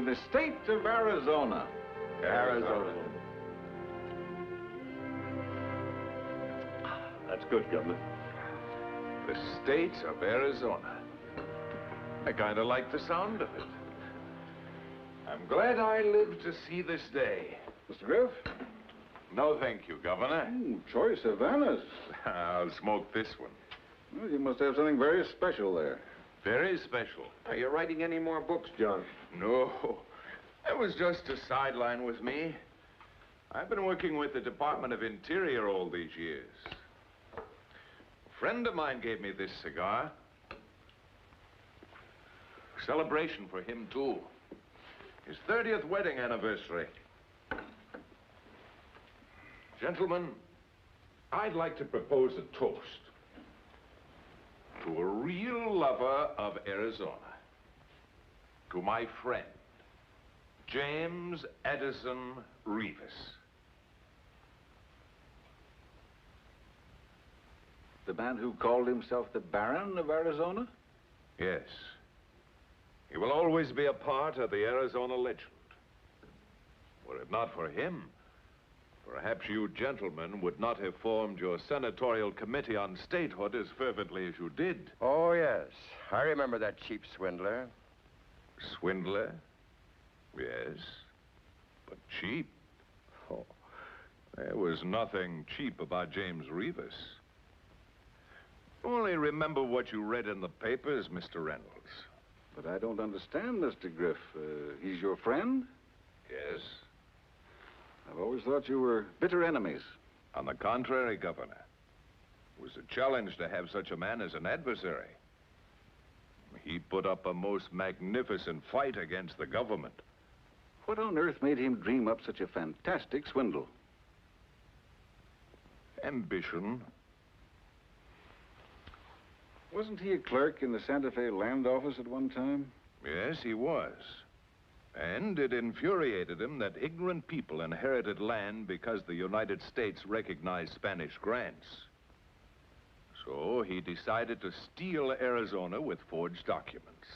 the state of Arizona. Arizona. That's good, Governor. The state of Arizona. I kind of like the sound of it. I'm glad I lived to see this day. Mr. Griff? No, thank you, Governor. Choice Havanas. I'll smoke this one. Well, you must have something very special there. Very special. Are you writing any more books, John? No, that was just a sideline with me. I've been working with the Department of Interior all these years. A friend of mine gave me this cigar. Celebration for him, too. His 30th wedding anniversary. Gentlemen, I'd like to propose a toast to a real lover of Arizona. To my friend, James Addison Reavis. The man who called himself the Baron of Arizona? Yes. He will always be a part of the Arizona legend. Were it not for him, perhaps you gentlemen would not have formed your senatorial committee on statehood as fervently as you did. Oh, yes. I remember that cheap swindler. Swindler? Yes. But cheap? Oh, there was nothing cheap about James Reavis. Only remember what you read in the papers, Mr. Reynolds. But I don't understand, Mr. Griff. He's your friend? Yes. I've always thought you were bitter enemies. On the contrary, Governor. It was a challenge to have such a man as an adversary. He put up a most magnificent fight against the government. What on earth made him dream up such a fantastic swindle? Ambition. Wasn't he a clerk in the Santa Fe land office at one time? Yes, he was. And it infuriated him that ignorant people inherited land because the United States recognized Spanish grants. So he decided to steal Arizona with forged documents.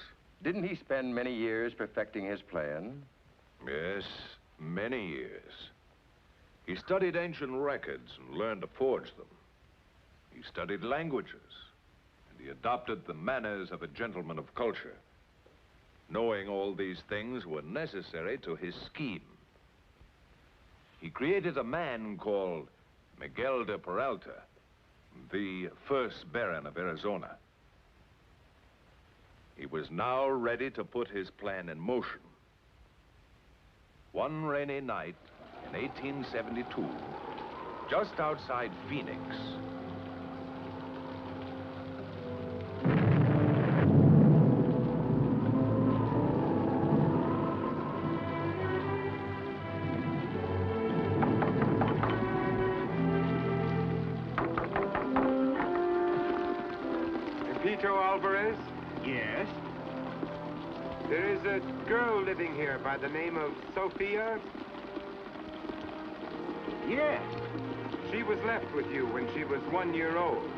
Didn't he spend many years perfecting his plan? Yes, many years. He studied ancient records and learned to forge them. He studied languages, and he adopted the manners of a gentleman of culture. Knowing all these things were necessary to his scheme. He created a man called Miguel de Peralta, the first Baron of Arizona. He was now ready to put his plan in motion. One rainy night in 1872, just outside Phoenix, Yes? There is a girl living here by the name of Sophia. Yes. She was left with you when she was 1 year old.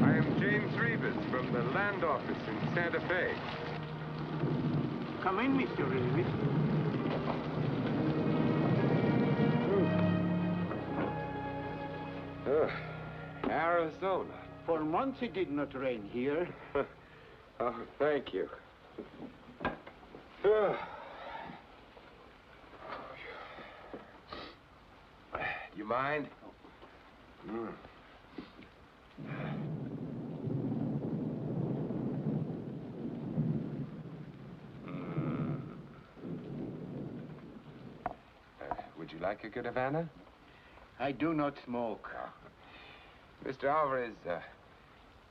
I am James Reavis from the land office in Santa Fe. Come in, Mr. Reavis. Arizona. For months it did not rain here. Oh, thank you. You mind? Would you like a good Havana? I do not smoke. Mr. Alvarez,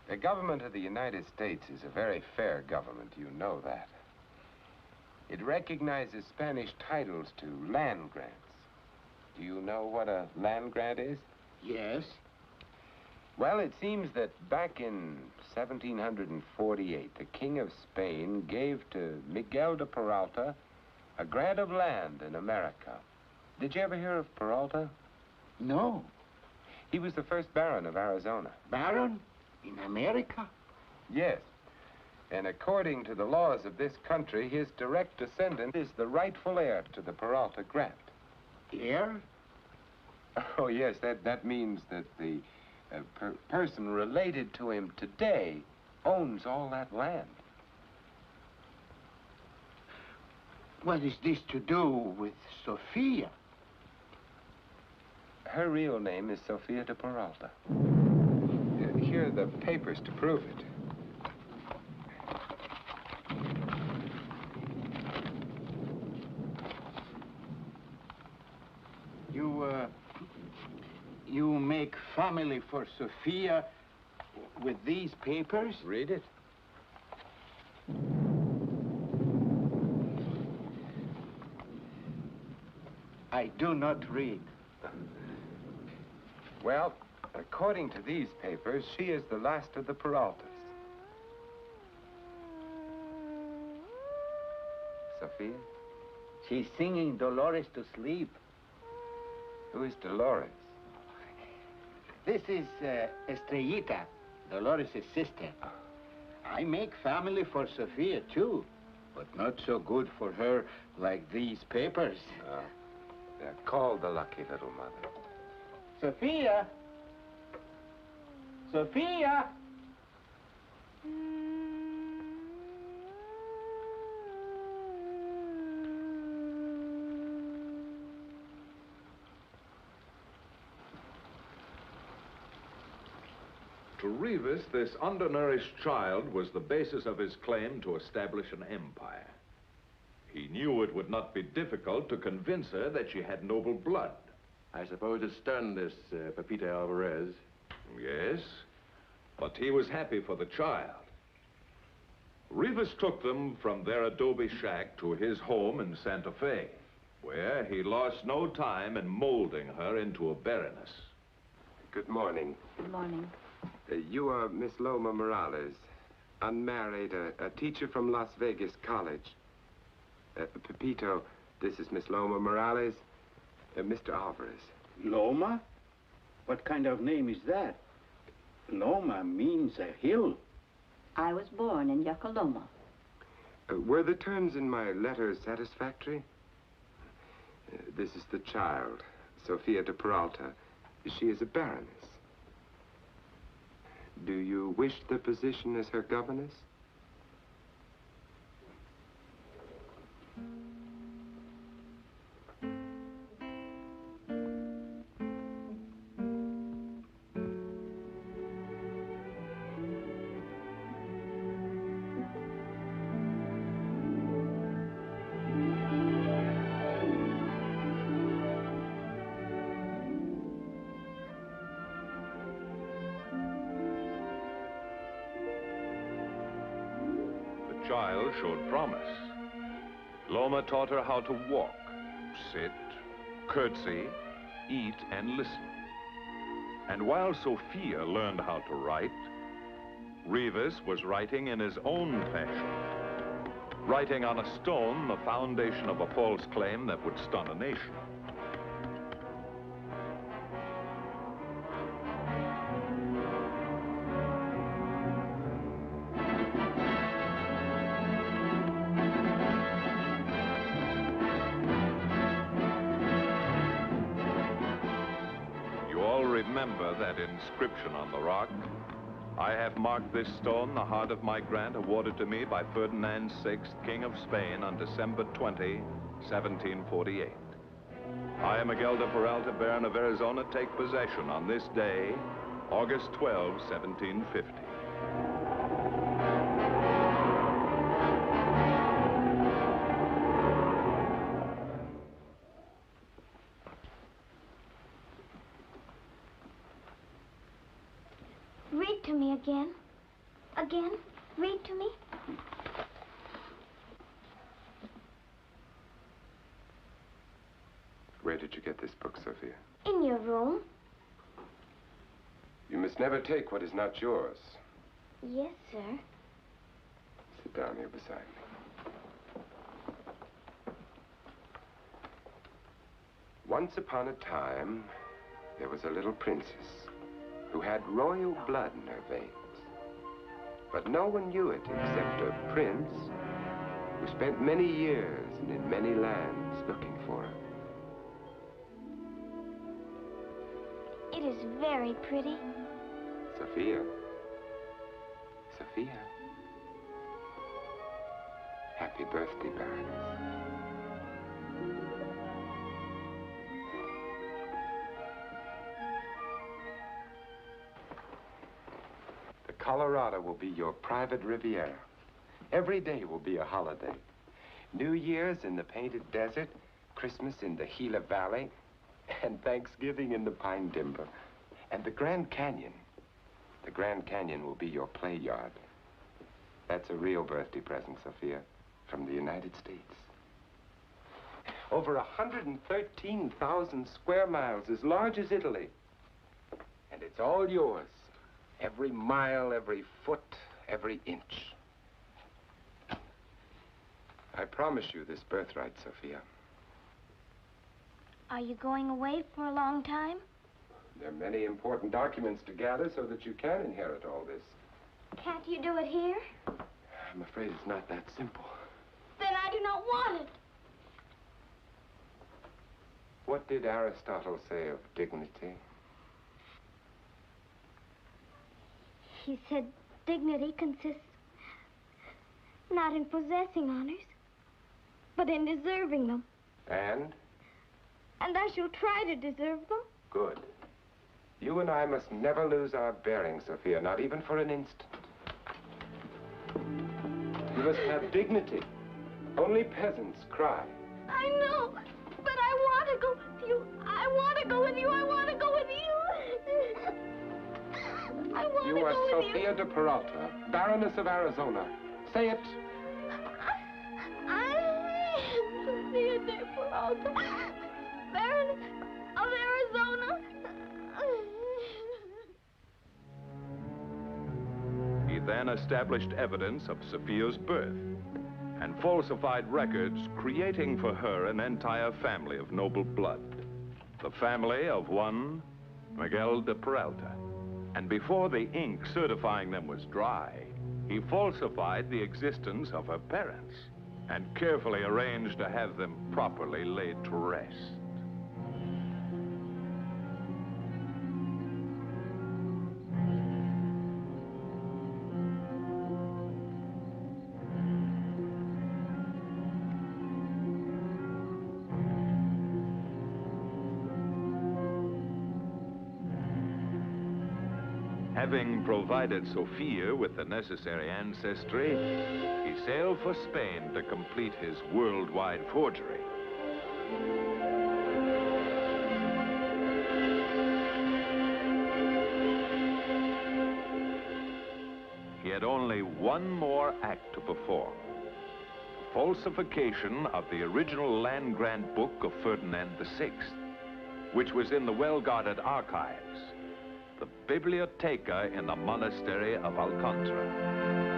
the government of the United States is a very fair government. You know that. It recognizes Spanish titles to land grants. Do you know what a land grant is? Yes. Well, it seems that back in 1748, the King of Spain gave to Miguel de Peralta a grant of land in America. Did you ever hear of Peralta? No. He was the first Baron of Arizona. Baron? In America? Yes. And according to the laws of this country, his direct descendant is the rightful heir to the Peralta grant. Heir? Oh, yes, that means that the person related to him today owns all that land. What is this to do with Sophia? Her real name is Sophia de Peralta. Here are the papers to prove it. You make family for Sophia with these papers? Read it. I do not read. Well, according to these papers, she is the last of the Peraltas. Sophia? She's singing Dolores to sleep. Who is Dolores? This is Estrellita, Dolores' sister. I make family for Sophia, too, but not so good for her like these papers. They're called the lucky little mother. Sophia! Sophia! To Reavis, this undernourished child was the basis of his claim to establish an empire. He knew it would not be difficult to convince her that she had noble blood. I suppose it stunned this Pepita Alvarez. Yes, but he was happy for the child. Reavis took them from their adobe shack to his home in Santa Fe, where he lost no time in molding her into a baroness. Good morning. Good morning. You are Miss Loma Morales, unmarried, a teacher from Las Vegas College. Pepito, this is Miss Loma Morales, Mr. Alvarez. Loma? What kind of name is that? Loma means a hill. I was born in Yakaloma. Were the terms in my letter satisfactory? This is the child, Sophia de Peralta. She is a baroness. Do you wish the position as her governess? The child showed promise. Loma taught her how to walk, sit, curtsy, eat, and listen. And while Sophia learned how to write, Reavis was writing in his own fashion, writing on a stone the foundation of a false claim that would stun a nation. Remember that inscription on the rock. I have marked this stone the heart of my grant awarded to me by Ferdinand VI, King of Spain, on December 20, 1748. I, Miguel de Peralta, Baron of Arizona, take possession on this day, August 12, 1750. Read to me again. Again. Read to me. Where did you get this book, Sophia? In your room. You must never take what is not yours. Yes, sir. Sit down here beside me. Once upon a time, there was a little princess who had royal blood in her veins. But no one knew it except a prince who spent many years and in many lands looking for her. It is very pretty. Sophia. Sophia. Happy birthday, Baroness. The Colorado will be your private Riviera. Every day will be a holiday. New Year's in the Painted Desert, Christmas in the Gila Valley, and Thanksgiving in the Pine Timber. And the Grand Canyon. The Grand Canyon will be your play yard. That's a real birthday present, Sophia, from the United States. Over 113,000 square miles, as large as Italy. And it's all yours. Every mile, every foot, every inch. I promise you this birthright, Sophia. Are you going away for a long time? There are many important documents to gather so that you can inherit all this. Can't you do it here? I'm afraid it's not that simple. Then I do not want it. What did Aristotle say of dignity? He said dignity consists not in possessing honors, but in deserving them. And? And I shall try to deserve them. Good. You and I must never lose our bearings, Sophia, not even for an instant. You must have dignity. Only peasants cry. I know, but I want to go with you. I want to go with you. I want to go with you. I want to You are go with you. Sophia de Peralta, Baroness of Arizona. Say it. I am Sophia de Peralta, Baroness of Arizona. He then established evidence of Sophia's birth and falsified records, creating for her an entire family of noble blood. The family of one Miguel de Peralta. And before the ink certifying them was dry, he falsified the existence of her parents and carefully arranged to have them properly laid to rest. Having provided Sophia with the necessary ancestry, he sailed for Spain to complete his worldwide forgery. He had only one more act to perform: falsification of the original land grant book of Ferdinand VI, which was in the well-guarded archives, the Biblioteca in the monastery of Alcantara.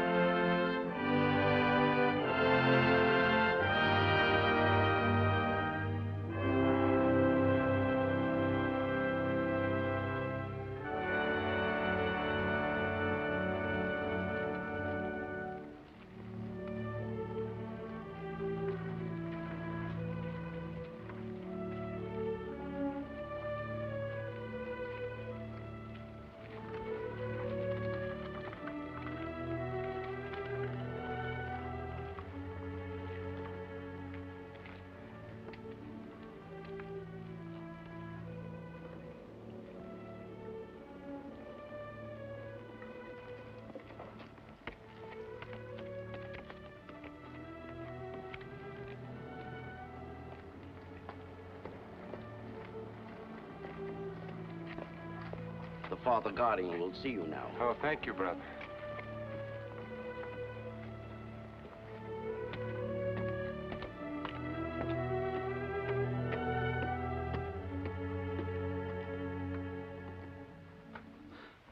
The Father Guardian will see you now. Oh, thank you, brother.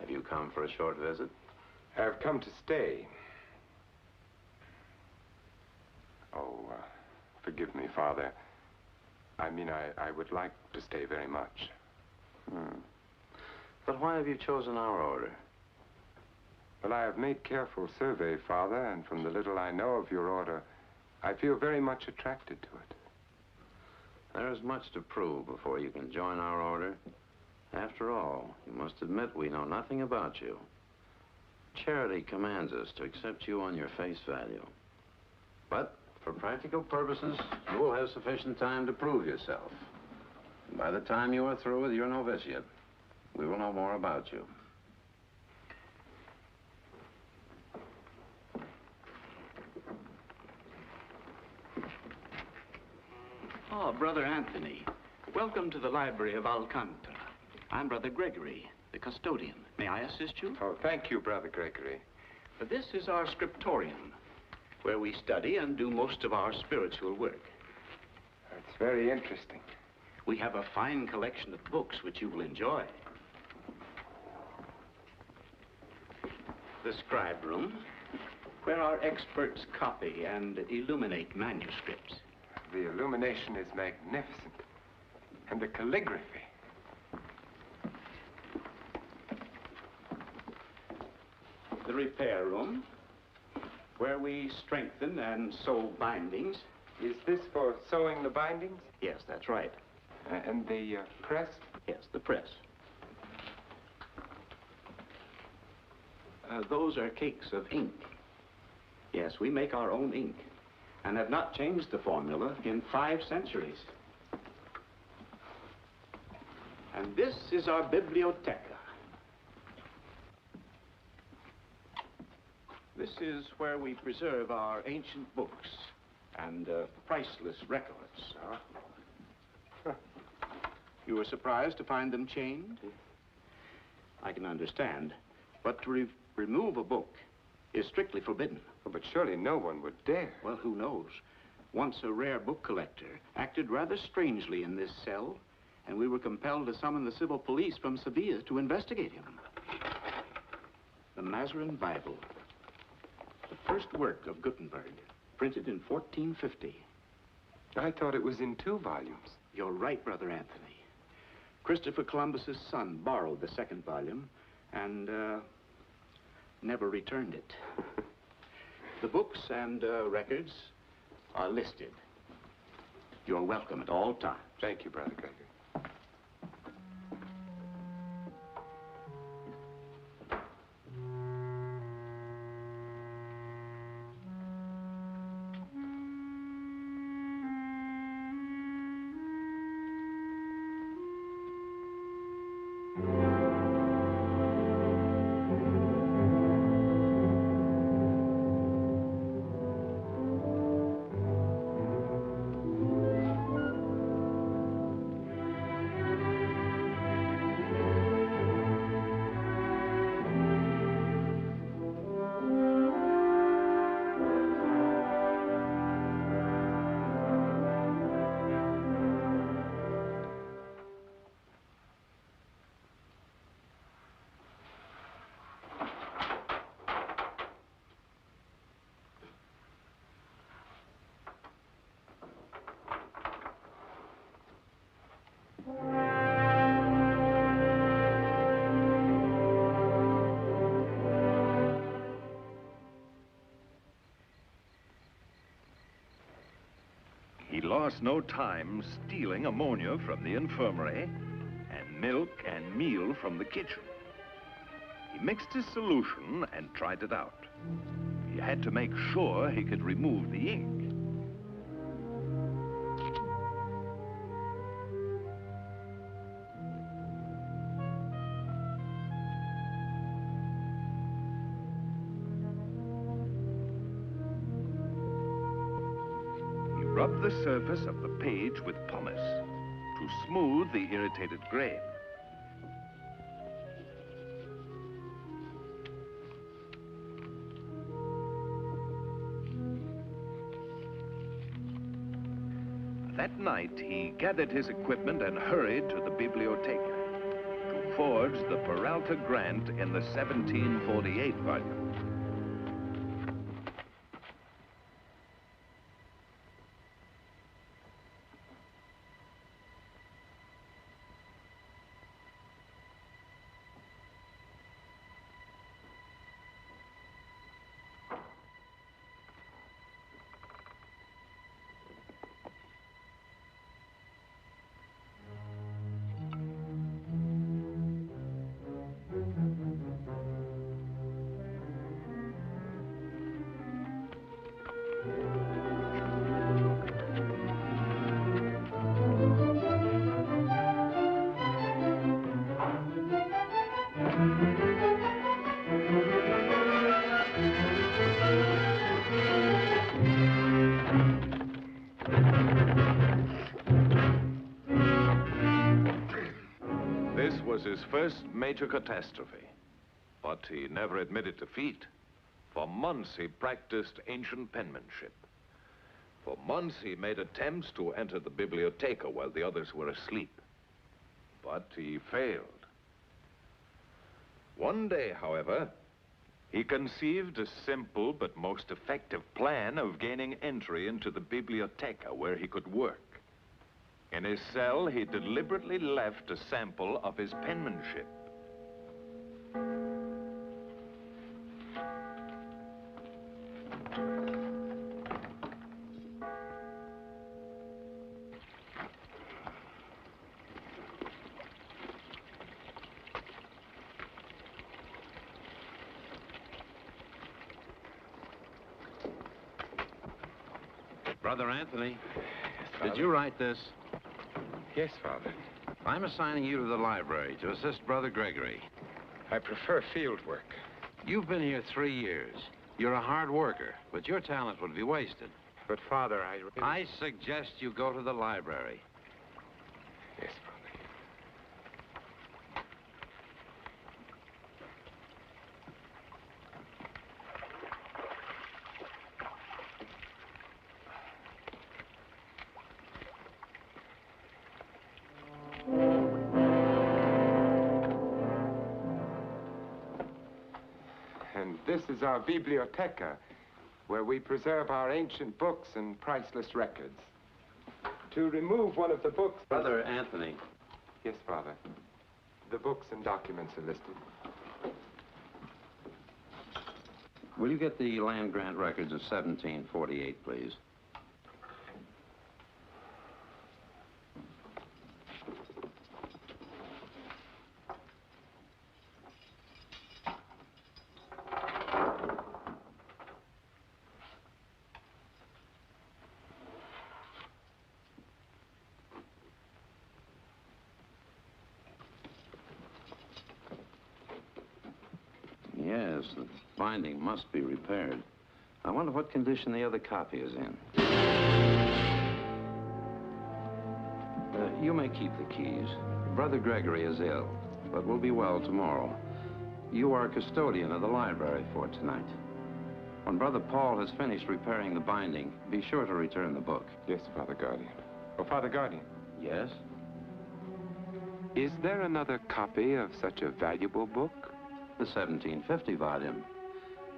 Have you come for a short visit? I've come to stay. Oh, forgive me, Father. I mean, I would like to stay very much. But why have you chosen our order? Well, I have made careful survey, Father, and from the little I know of your order, I feel very much attracted to it. There is much to prove before you can join our order. After all, you must admit we know nothing about you. Charity commands us to accept you on your face value. But for practical purposes, you will have sufficient time to prove yourself. And by the time you are through with your novitiate, we will know more about you. Oh, Brother Anthony, welcome to the library of Alcantara. I'm Brother Gregory, the custodian. May I assist you? Oh, thank you, Brother Gregory. This is our scriptorium, where we study and do most of our spiritual work. It's very interesting. We have a fine collection of books which you will enjoy. The scribe room, where our experts copy and illuminate manuscripts. The illumination is magnificent. And the calligraphy. The repair room, where we strengthen and sew bindings. Is this for sewing the bindings? Yes, that's right. And the press? Yes, the press. Those are cakes of ink. Yes, we make our own ink and have not changed the formula in 5 centuries. And this is our biblioteca. This is where we preserve our ancient books and priceless records. You were surprised to find them chained? I can understand, but to remove a book is strictly forbidden. Oh, but surely no one would dare. Well, who knows? Once a rare book collector acted rather strangely in this cell, and we were compelled to summon the civil police from Sevilla to investigate him. The Mazarin Bible, the first work of Gutenberg, printed in 1450. I thought it was in 2 volumes. You're right, Brother Anthony. Christopher Columbus's son borrowed the 2nd volume and never returned it. The books and records are listed. You're welcome at all times. Thank you, Brother Gregory. He lost no time stealing ammonia from the infirmary and milk and meal from the kitchen. He mixed his solution and tried it out. He had to make sure he could remove the ink. Rub the surface of the page with pumice to smooth the irritated grain. That night, he gathered his equipment and hurried to the biblioteca to forge the Peralta grant in the 1748 volume. This was his first major catastrophe, but he never admitted defeat. For months, he practiced ancient penmanship. For months, he made attempts to enter the biblioteca while the others were asleep. But he failed. One day, however, he conceived a simple but most effective plan of gaining entry into the biblioteca where he could work. In his cell, he deliberately left a sample of his penmanship. Brother Anthony, did you write this? Yes, Father. I'm assigning you to the library to assist Brother Gregory. I prefer field work. You've been here 3 years. You're a hard worker, but your talent would be wasted. But, Father, I suggest you go to the library. Yes, Father. And this is our biblioteca, where we preserve our ancient books and priceless records. To remove one of the books... Brother Anthony. Yes, Father. The books and documents are listed. Will you get the land grant records of 1748, please? Yes, the binding must be repaired. I wonder what condition the other copy is in. You may keep the keys. Brother Gregory is ill, but will be well tomorrow. You are custodian of the library for tonight. When Brother Paul has finished repairing the binding, be sure to return the book. Yes, Father Guardian. Oh, Father Guardian. Yes? Is there another copy of such a valuable book? The 1750 volume.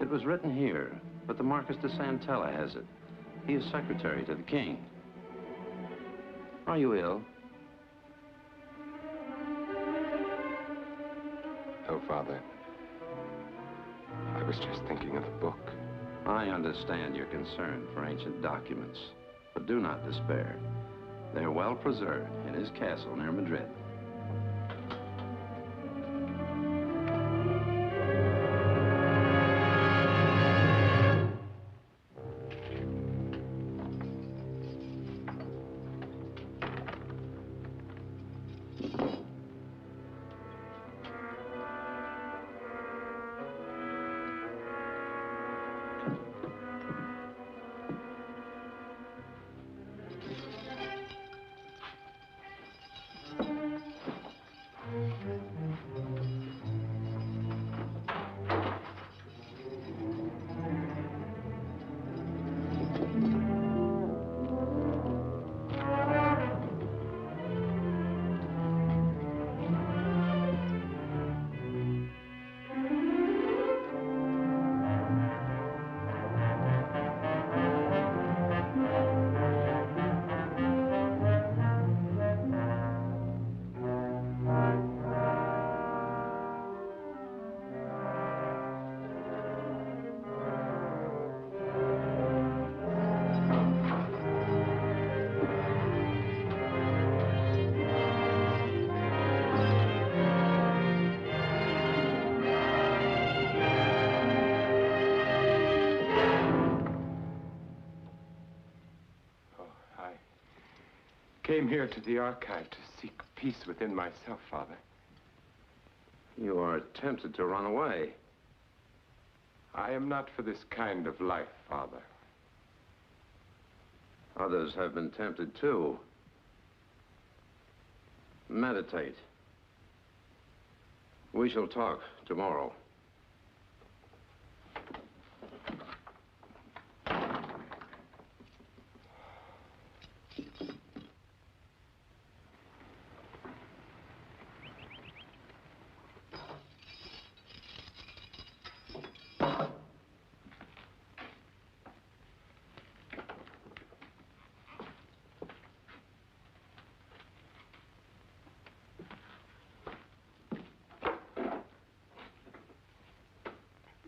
It was written here, but the Marquis de Santella has it. He is secretary to the king. Are you ill? Oh, Father. I was just thinking of the book. I understand your concern for ancient documents, but do not despair. They're well preserved in his castle near Madrid. Came here to the archive to seek peace within myself, Father. You are tempted to run away. I am not for this kind of life, Father. Others have been tempted too. Meditate. We shall talk tomorrow.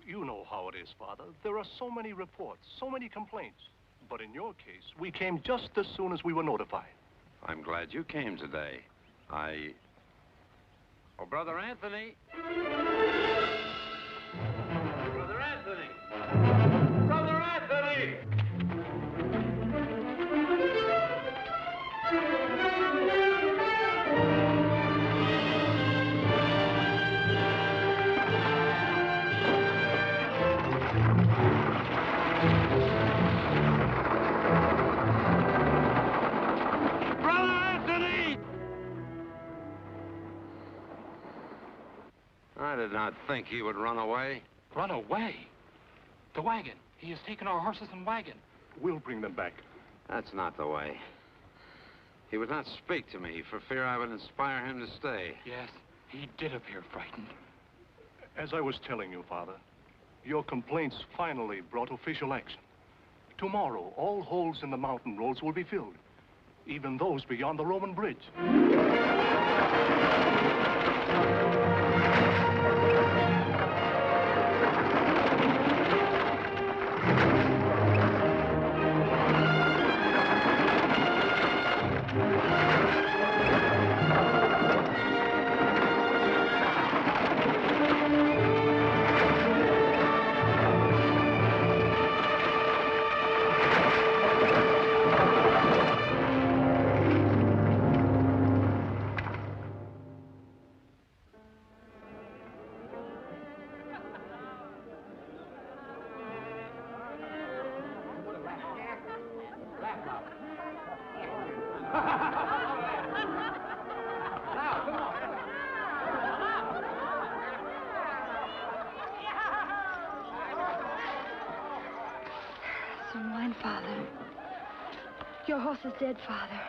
You know how it is, Father. There are so many reports, so many complaints. But in your case, we came just as soon as we were notified. I'm glad you came today. Oh, Brother Anthony! Brother Anthony! Brother Anthony! I did not think he would run away. Run away? The wagon. He has taken our horses and wagon. We'll bring them back. That's not the way. He would not speak to me for fear I would inspire him to stay. Yes, he did appear frightened. As I was telling you, Father, your complaints finally brought official action. Tomorrow, all holes in the mountain roads will be filled, even those beyond the Roman bridge. Some wine, Father. Your horse is dead, Father.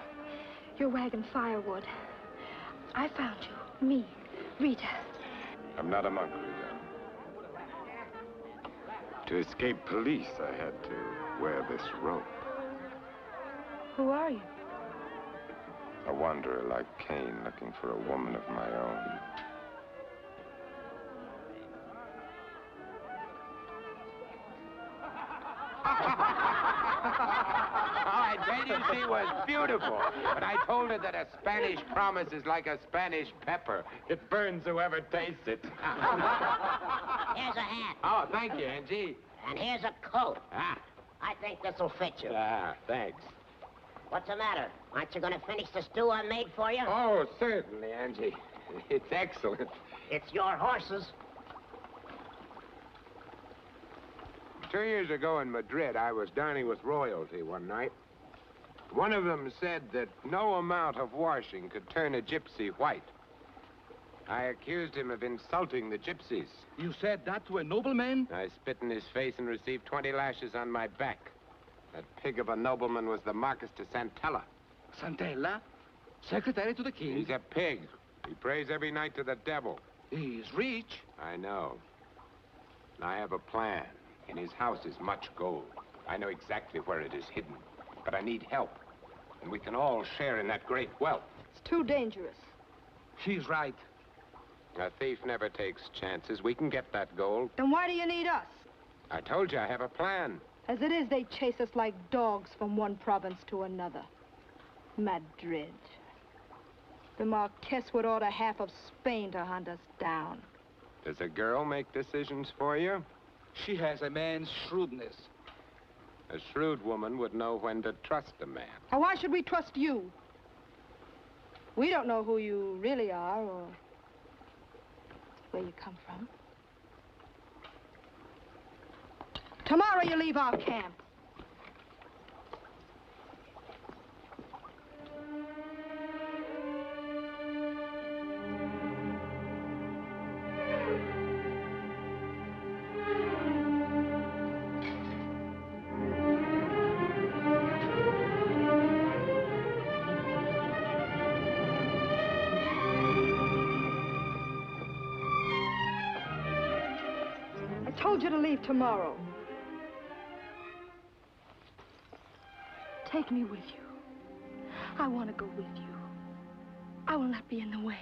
Your wagon firewood. I found you. Me, Rita. I'm not a monk, Rita. To escape police, I had to wear this rope. Who are you? A wanderer like Cain looking for a woman of my own. I tell you, she was beautiful. But I told her that a Spanish promise is like a Spanish pepper. It burns whoever tastes it. Here's a hat. Oh, thank you, Angie. And here's a coat. Ah, I think this'll fit you. Thanks. What's the matter? Aren't you going to finish the stew I made for you? Oh, certainly, Angie. It's excellent. It's your horses. 2 years ago in Madrid, I was dining with royalty one night. One of them said that no amount of washing could turn a gypsy white. I accused him of insulting the gypsies. You said that to a nobleman? I spit in his face and received 20 lashes on my back. That pig of a nobleman was the Marquis de Santella. Santella? Secretary to the king? He's a pig. He prays every night to the devil. He's rich. I know. I have a plan. In his house is much gold. I know exactly where it is hidden. But I need help. And we can all share in that great wealth. It's too dangerous. She's right. A thief never takes chances. We can get that gold. Then why do you need us? I told you I have a plan. As it is, they chase us like dogs from one province to another. Madrid. The Marquess would order half of Spain to hunt us down. Does a girl make decisions for you? She has a man's shrewdness. A shrewd woman would know when to trust a man. Now, why should we trust you? We don't know who you really are or where you come from. Tomorrow you leave our camp. told you to leave tomorrow. Take me with you. I want to go with you. I will not be in the way.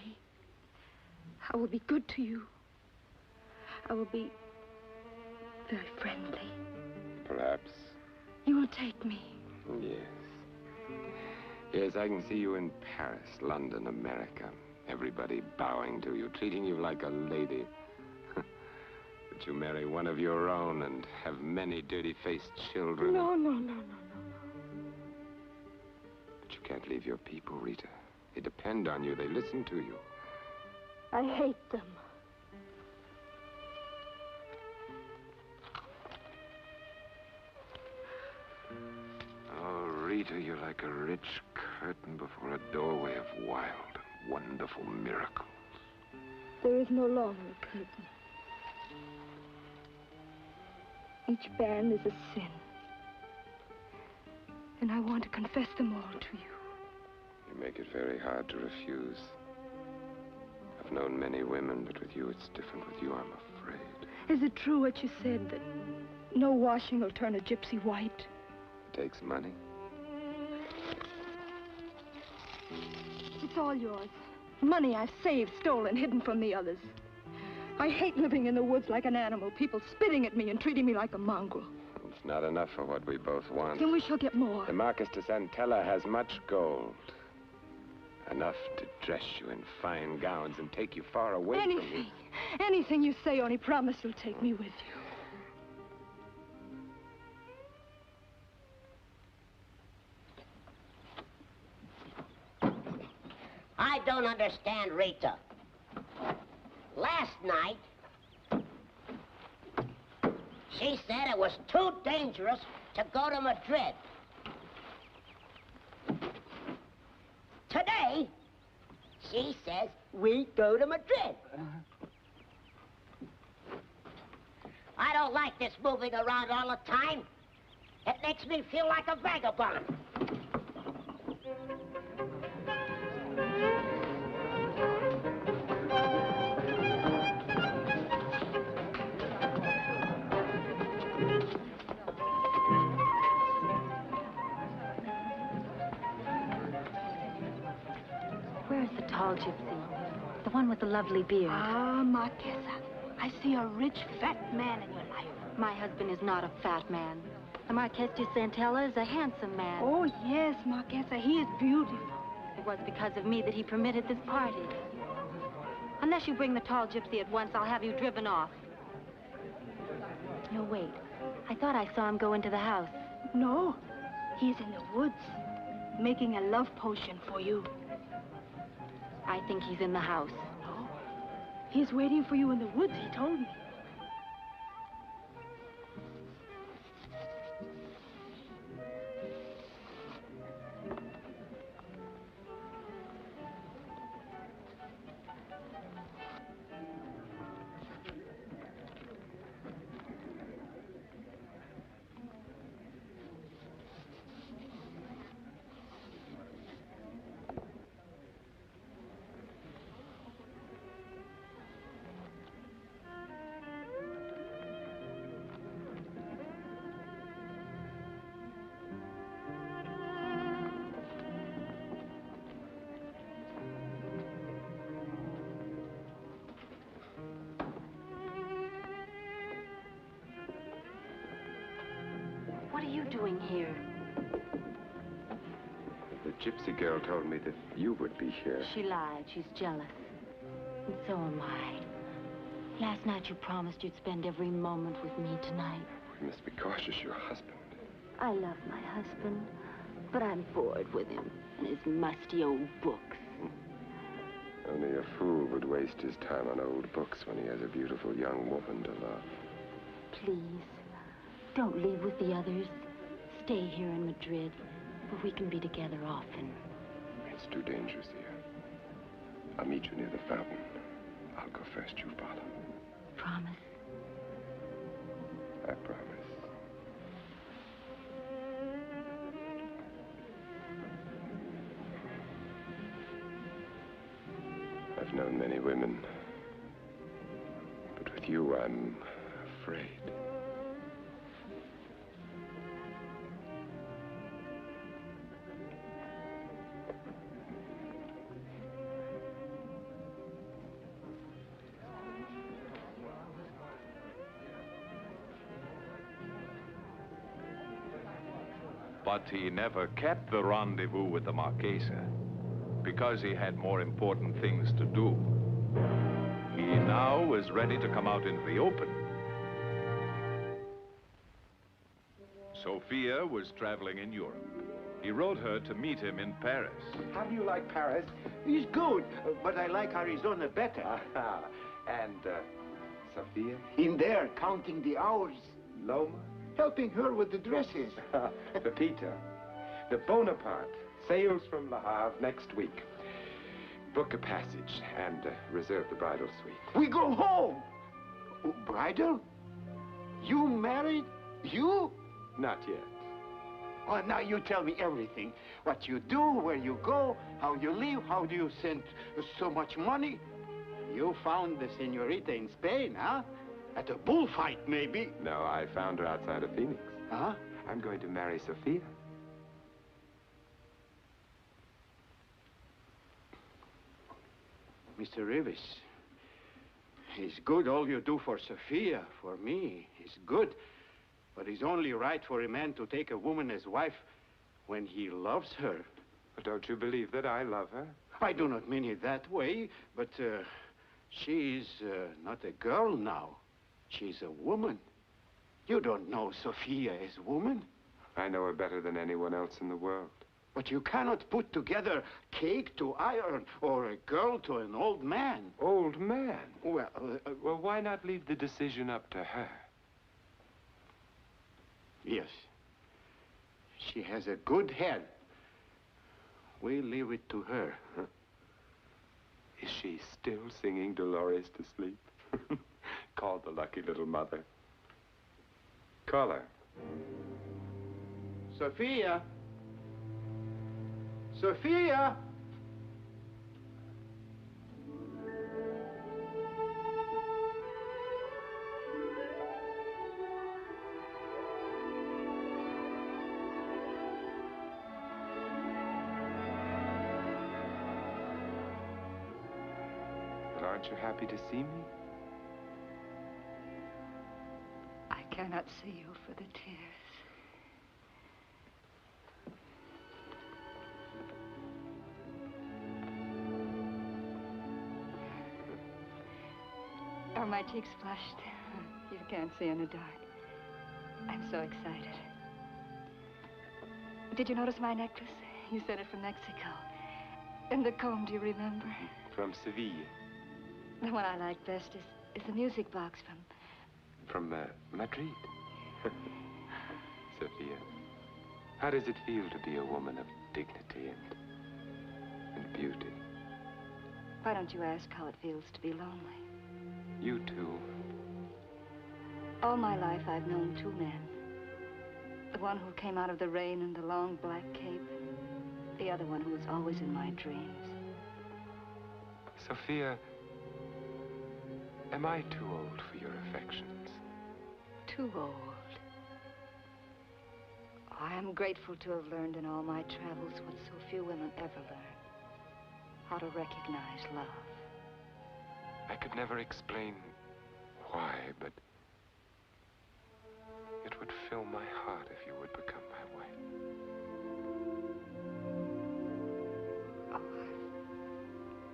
I will be good to you. I will be very friendly. Perhaps. You will take me. Yes. Yes, I can see you in Paris, London, America. Everybody bowing to you, treating you like a lady. But you marry one of your own and have many dirty-faced children. No. But you can't leave your people, Rita. They depend on you. They listen to you. I hate them. Oh, Rita, you're like a rich curtain before a doorway of wild and wonderful miracles. There is no longer a curtain. Each band is a sin. And I want to confess them all to you. You make it very hard to refuse. I've known many women, but with you it's different. With you, I'm afraid. Is it true what you said, that no washing will turn a gypsy white? It takes money. It's all yours. Money I've saved, stolen, hidden from the others. I hate living in the woods like an animal, people spitting at me and treating me like a mongrel. It's not enough for what we both want. Then we shall get more. The Marquis de Santella has much gold. Enough to dress you in fine gowns and take you far away from me. Anything you say, only promise you'll take me with you. I don't understand Rita. Last night, she said it was too dangerous to go to Madrid. Today, she says we go to Madrid. I don't like this moving around all the time. It makes me feel like a vagabond. Where's the tall gypsy? The one with the lovely beard. Ah, Marquesa. I see a rich, fat man in your life. My husband is not a fat man. The Marquis de Santella is a handsome man. Oh, yes, Marquesa. He is beautiful. It was because of me that he permitted this party. Unless you bring the tall gypsy at once, I'll have you driven off. No, wait. I thought I saw him go into the house. No. He's in the woods, making a love potion for you. I think he's in the house. No. He's waiting for you in the woods, he told me. What are you doing here? The gypsy girl told me that you would be here. She lied. She's jealous. And so am I. Last night you promised you'd spend every moment with me tonight. We must be cautious, your husband. I love my husband, but I'm bored with him and his musty old books. Only a fool would waste his time on old books when he has a beautiful young woman to love. Please, don't leave with the others. Stay here in Madrid, where we can be together often. It's too dangerous here. I'll meet you near the fountain. I'll go first, you follow. Promise? I promise. I've known many women, but with you, I'm afraid. But he never kept the rendezvous with the Marquesa because he had more important things to do. He now was ready to come out into the open. Sophia was traveling in Europe. He wrote her to meet him in Paris. How do you like Paris? It's good, but I like Arizona better. And, Sophia? In there, counting the hours. Loma? Helping her with the dresses. Pepita, the Bonaparte sails from Le Havre next week. Book a passage and reserve the bridal suite. We go home. Oh, bridal? You married? You? Not yet. Well, now you tell me everything. What you do, where you go, how you live, how do you send so much money? You found the senorita in Spain, huh? At a bullfight, maybe. No, I found her outside of Phoenix. Huh? I'm going to marry Sophia. Mr. Reavis, it's good all you do for Sophia, for me. It's good. But it's only right for a man to take a woman as wife when he loves her. But don't you believe that I love her? I do not mean it that way, but she is not a girl now. She's a woman. You don't know Sophia as a woman. I know her better than anyone else in the world. But you cannot put together cake to iron or a girl to an old man. Old man? Well, well, why not leave the decision up to her? Yes. She has a good head. We leave it to her. Huh? Is she still singing Dolores to sleep? Call the lucky little mother. Call her. Sophia! Sophia! But aren't you happy to see me? I cannot see you for the tears. Are my cheeks flushed? You can't see in the dark. I'm so excited. Did you notice my necklace? You sent it from Mexico. And the comb, do you remember? From Seville. The one I like best is the music box From Madrid. Sophia, how does it feel to be a woman of dignity and beauty? Why don't you ask how it feels to be lonely? You too. All my life, I've known two men. The one who came out of the rain in the long black cape. The other one who was always in my dreams. Sophia, am I too old for your affections? Too old. Oh, I am grateful to have learned in all my travels what so few women ever learn. How to recognize love. I could never explain why, but it would fill my heart if you would become my wife. Oh,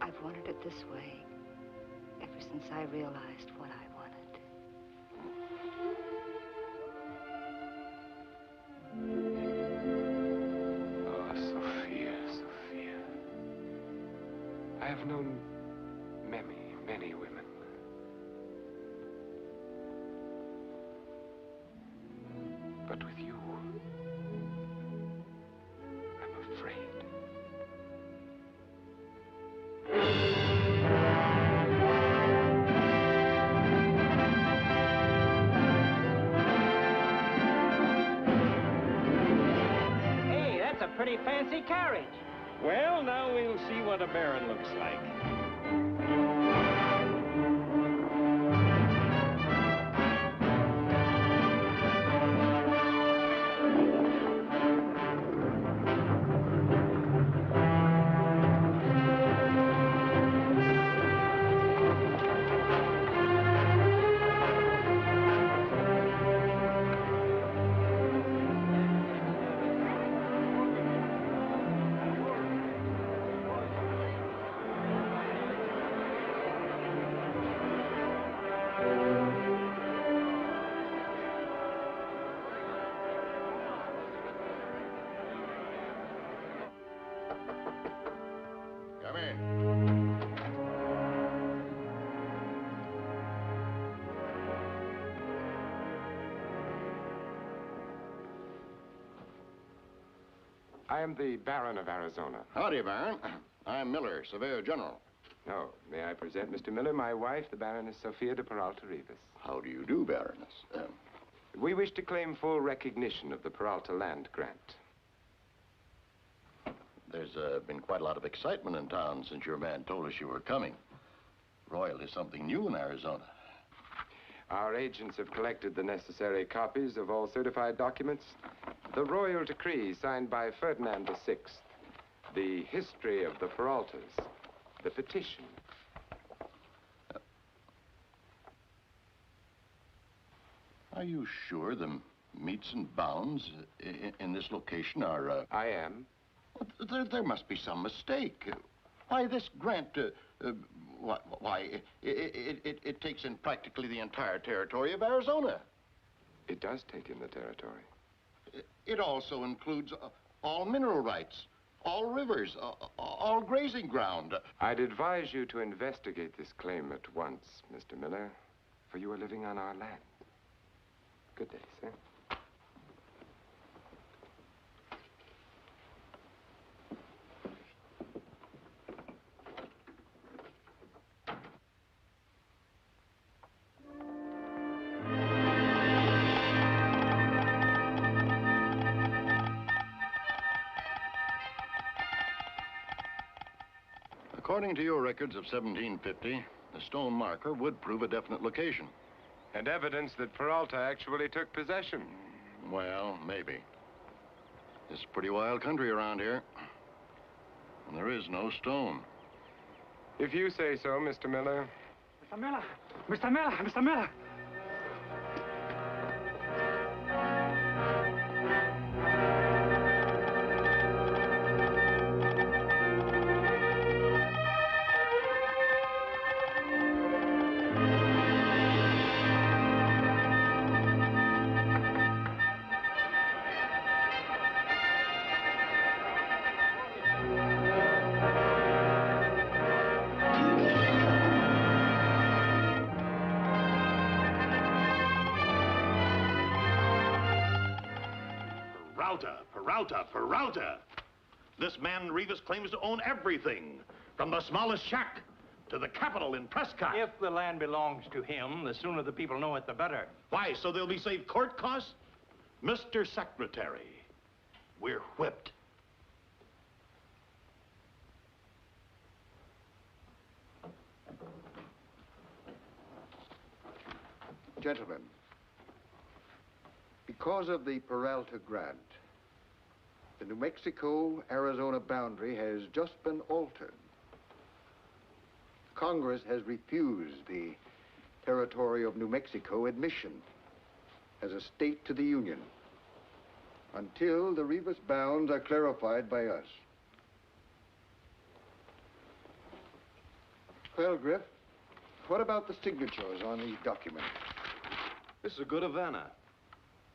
I've wanted it this way ever since I realized what I wanted. Oh, Sophia, Sophia. I have known many women. But with you, I'm afraid. Hey, that's a pretty fancy carriage. Well, now we'll see what a baron looks like. I am the Baron of Arizona. Howdy, Baron. I'm Miller, Surveyor General. Oh, may I present Mr. Miller, my wife, the Baroness Sophia de Peralta Reavis. How do you do, Baroness? We wish to claim full recognition of the Peralta land grant. There's been quite a lot of excitement in town since your man told us you were coming. Royal is something new in Arizona. Our agents have collected the necessary copies of all certified documents. The royal decree signed by Ferdinand VI, the history of the Peraltas, the petition. Are you sure the meets and bounds in this location are... I am. There must be some mistake. Why, this grant, why, it takes in practically the entire territory of Arizona. It does take in the territory. It also includes all mineral rights, all rivers, all grazing ground. I'd advise you to investigate this claim at once, Mr. Miller, for you are living on our land. Good day, sir. According to your records of 1750, the stone marker would prove a definite location. And evidence that Peralta actually took possession. Well, maybe. It's a pretty wild country around here. And there is no stone. If you say so, Mr. Miller. Mr. Miller! Mr. Miller! Mr. Miller! Peralta. This man Reavis claims to own everything, from the smallest shack to the Capitol in Prescott. If the land belongs to him, the sooner the people know it, the better. Why, so they'll be saved court costs? Mr. Secretary, we're whipped. Gentlemen, because of the Peralta grant, the New Mexico-Arizona boundary has just been altered. Congress has refused the territory of New Mexico admission as a state to the Union until the Reavis bounds are clarified by us. Well, Griff, what about the signatures on these documents? This is a good Havana.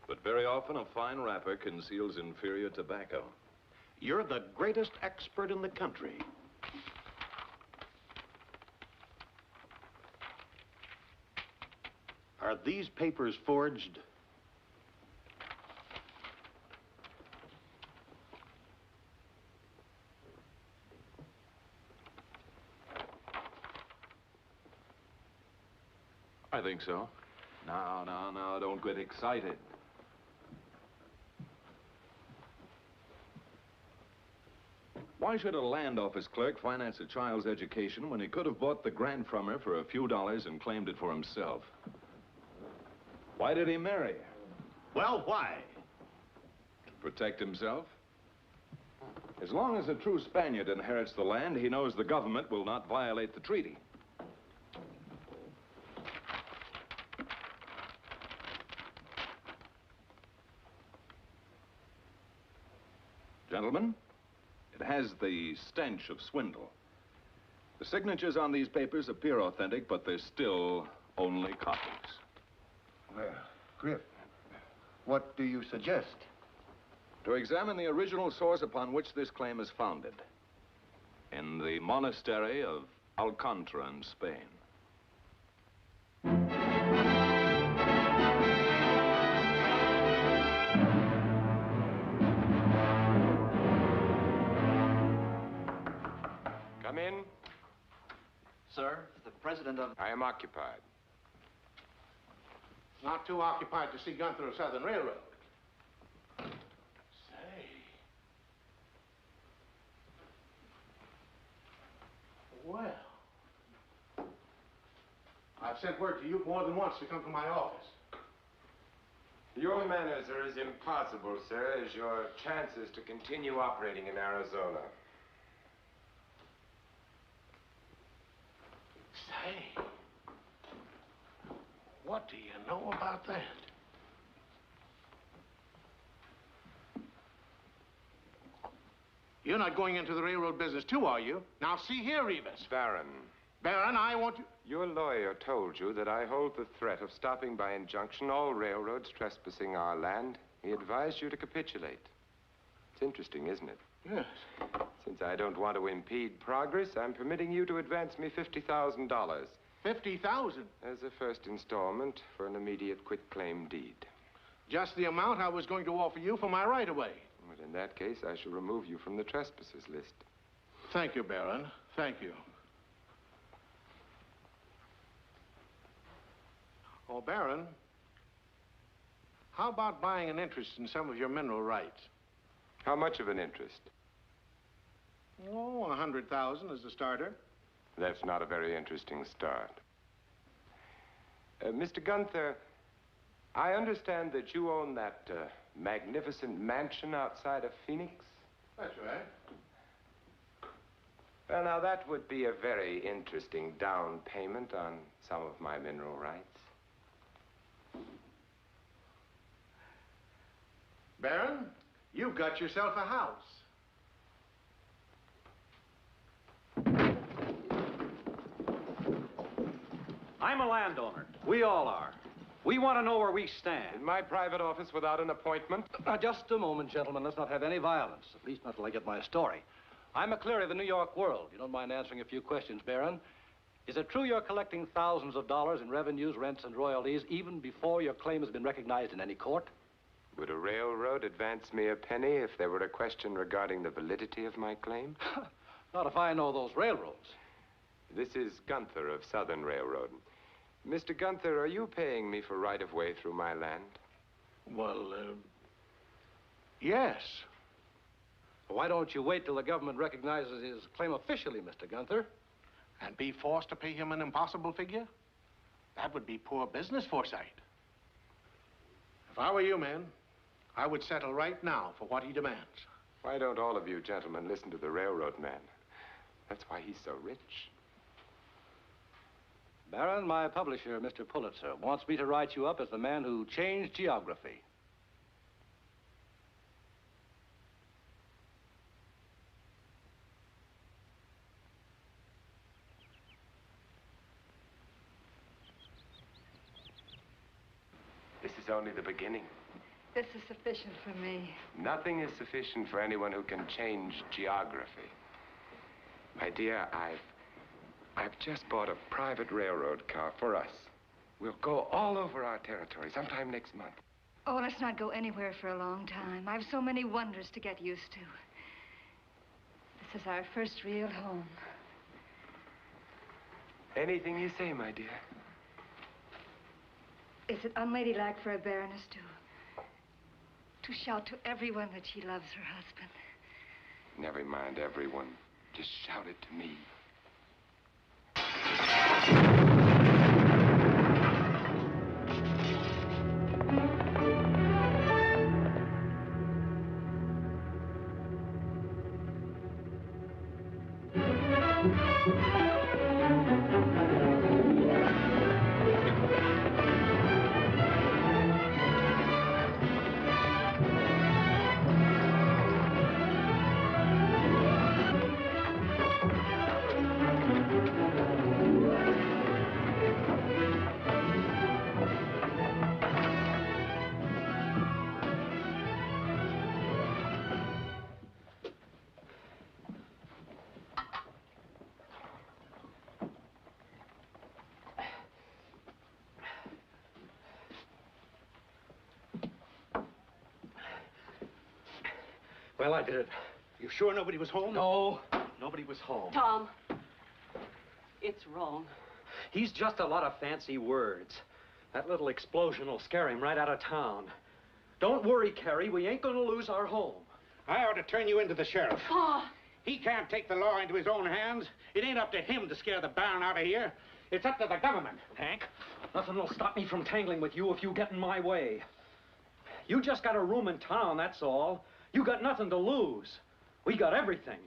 But very often a fine wrapper conceals inferior tobacco. You're the greatest expert in the country. Are these papers forged? I think so. No, don't get excited. Why should a land office clerk finance a child's education when he could have bought the grant from her for a few dollars and claimed it for himself? Why did he marry her? Well, why? To protect himself? As long as a true Spaniard inherits the land, he knows the government will not violate the treaty. Gentlemen, it has the stench of swindle. The signatures on these papers appear authentic, but they're still only copies. Well, Griff, what do you suggest? To examine the original source upon which this claim is founded, in the monastery of Alcantara in Spain. Sir, the president of... I am occupied. Not too occupied to see Gunther of Southern Railroad. Say. Well. I've sent word to you more than once to come to my office. Your manners are as impossible, sir, as your chances to continue operating in Arizona. Say, what do you know about that? You're not going into the railroad business too, are you? Now, see here, Reavis. Baron. Baron, I want you... Your lawyer told you that I hold the threat of stopping by injunction all railroads trespassing our land. He advised you to capitulate. It's interesting, isn't it? Yes. Since I don't want to impede progress, I'm permitting you to advance me $50,000. $50,000? As a first installment for an immediate quitclaim deed. Just the amount I was going to offer you for my right-of-way. Well, in that case, I shall remove you from the trespassers list. Thank you, Baron. Thank you. Oh, Baron, how about buying an interest in some of your mineral rights? How much of an interest? Oh, 100,000 as a starter. That's not a very interesting start. Mr. Gunther, I understand that you own that magnificent mansion outside of Phoenix? That's right. Well, now, that would be a very interesting down payment on some of my mineral rights. Baron, you've got yourself a house. I'm a landowner. We all are. We want to know where we stand. In my private office without an appointment? Just a moment, gentlemen. Let's not have any violence, at least not till I get my story. I'm McCleary of the New York World. You don't mind answering a few questions, Baron? Is it true you're collecting thousands of dollars in revenues, rents, and royalties even before your claim has been recognized in any court? Would a railroad advance me a penny if there were a question regarding the validity of my claim? Not if I know those railroads. This is Gunther of Southern Railroad. Mr. Gunther, are you paying me for right-of-way through my land? Well, yes. Why don't you wait till the government recognizes his claim officially, Mr. Gunther? And be forced to pay him an impossible figure? That would be poor business foresight. If I were you, man, I would settle right now for what he demands. Why don't all of you gentlemen listen to the railroad man? That's why he's so rich. Baron, my publisher, Mr. Pulitzer, wants me to write you up as the man who changed geography. This is only the beginning. This is sufficient for me. Nothing is sufficient for anyone who can change geography. My dear, I've just bought a private railroad car for us. We'll go all over our territory sometime next month. Oh, let's not go anywhere for a long time. I've so many wonders to get used to. This is our first real home. Anything you say, my dear. Is it unladylike for a baroness to shout to everyone that she loves her husband? Never mind everyone. Just shout it to me. Well, I did it. You sure nobody was home? No, nobody was home. Tom, It's wrong. He's just a lot of fancy words. That little explosion will scare him right out of town. Don't worry, Carrie. We ain't gonna lose our home. I ought to turn you into the sheriff. Pa! He can't take the law into his own hands. It ain't up to him to scare the Baron out of here. It's up to the government. Hank, nothing will stop me from tangling with you if you get in my way. You just got a room in town, that's all. You got nothing to lose. We got everything.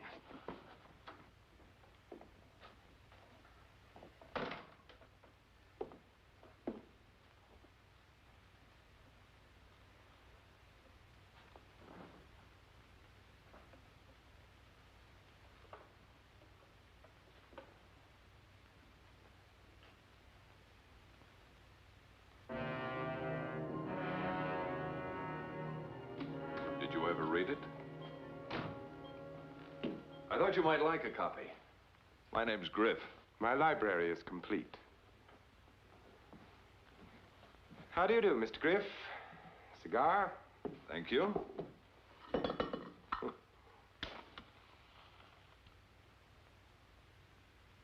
Did you ever read it? I thought you might like a copy. My name's Griff. My library is complete. How do you do, Mr. Griff? Cigar? Thank you.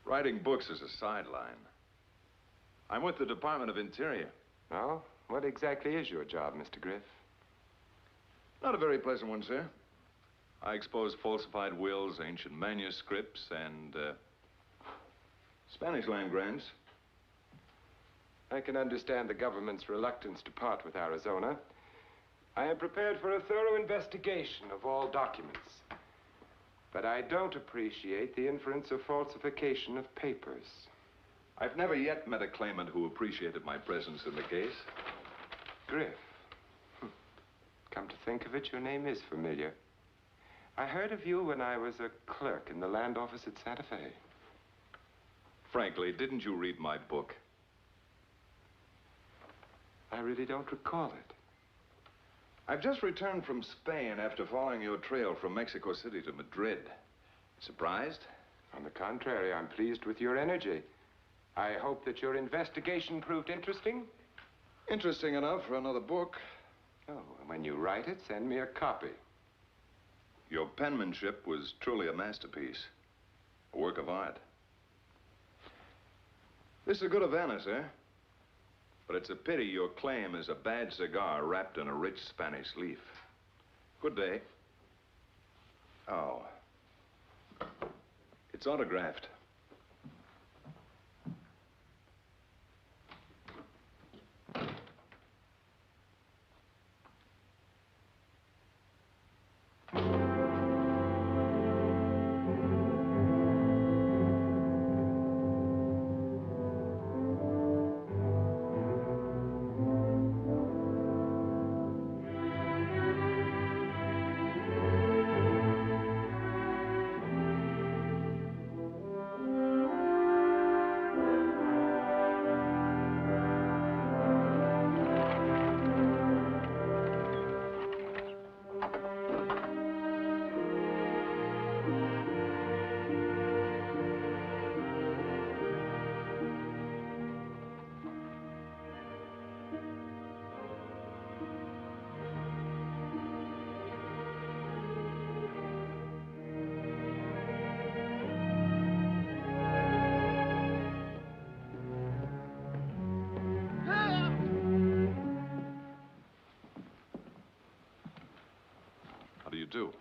Writing books is a sideline. I'm with the Department of Interior. Oh? What exactly is your job, Mr. Griff? Not a very pleasant one, sir. I expose falsified wills, ancient manuscripts, and, Spanish land grants. I can understand the government's reluctance to part with Arizona. I am prepared for a thorough investigation of all documents. But I don't appreciate the inference of falsification of papers. I've never yet met a claimant who appreciated my presence in the case. Griff. Come to think of it, your name is familiar. I heard of you when I was a clerk in the land office at Santa Fe. Frankly, didn't you read my book? I really don't recall it. I've just returned from Spain after following your trail from Mexico City to Madrid. Surprised? On the contrary, I'm pleased with your energy. I hope that your investigation proved interesting. Interesting enough for another book. Oh, and when you write it, send me a copy. Your penmanship was truly a masterpiece. A work of art. This is a good Havana, sir. But it's a pity your claim is a bad cigar wrapped in a rich Spanish leaf. Good day. Oh. It's autographed.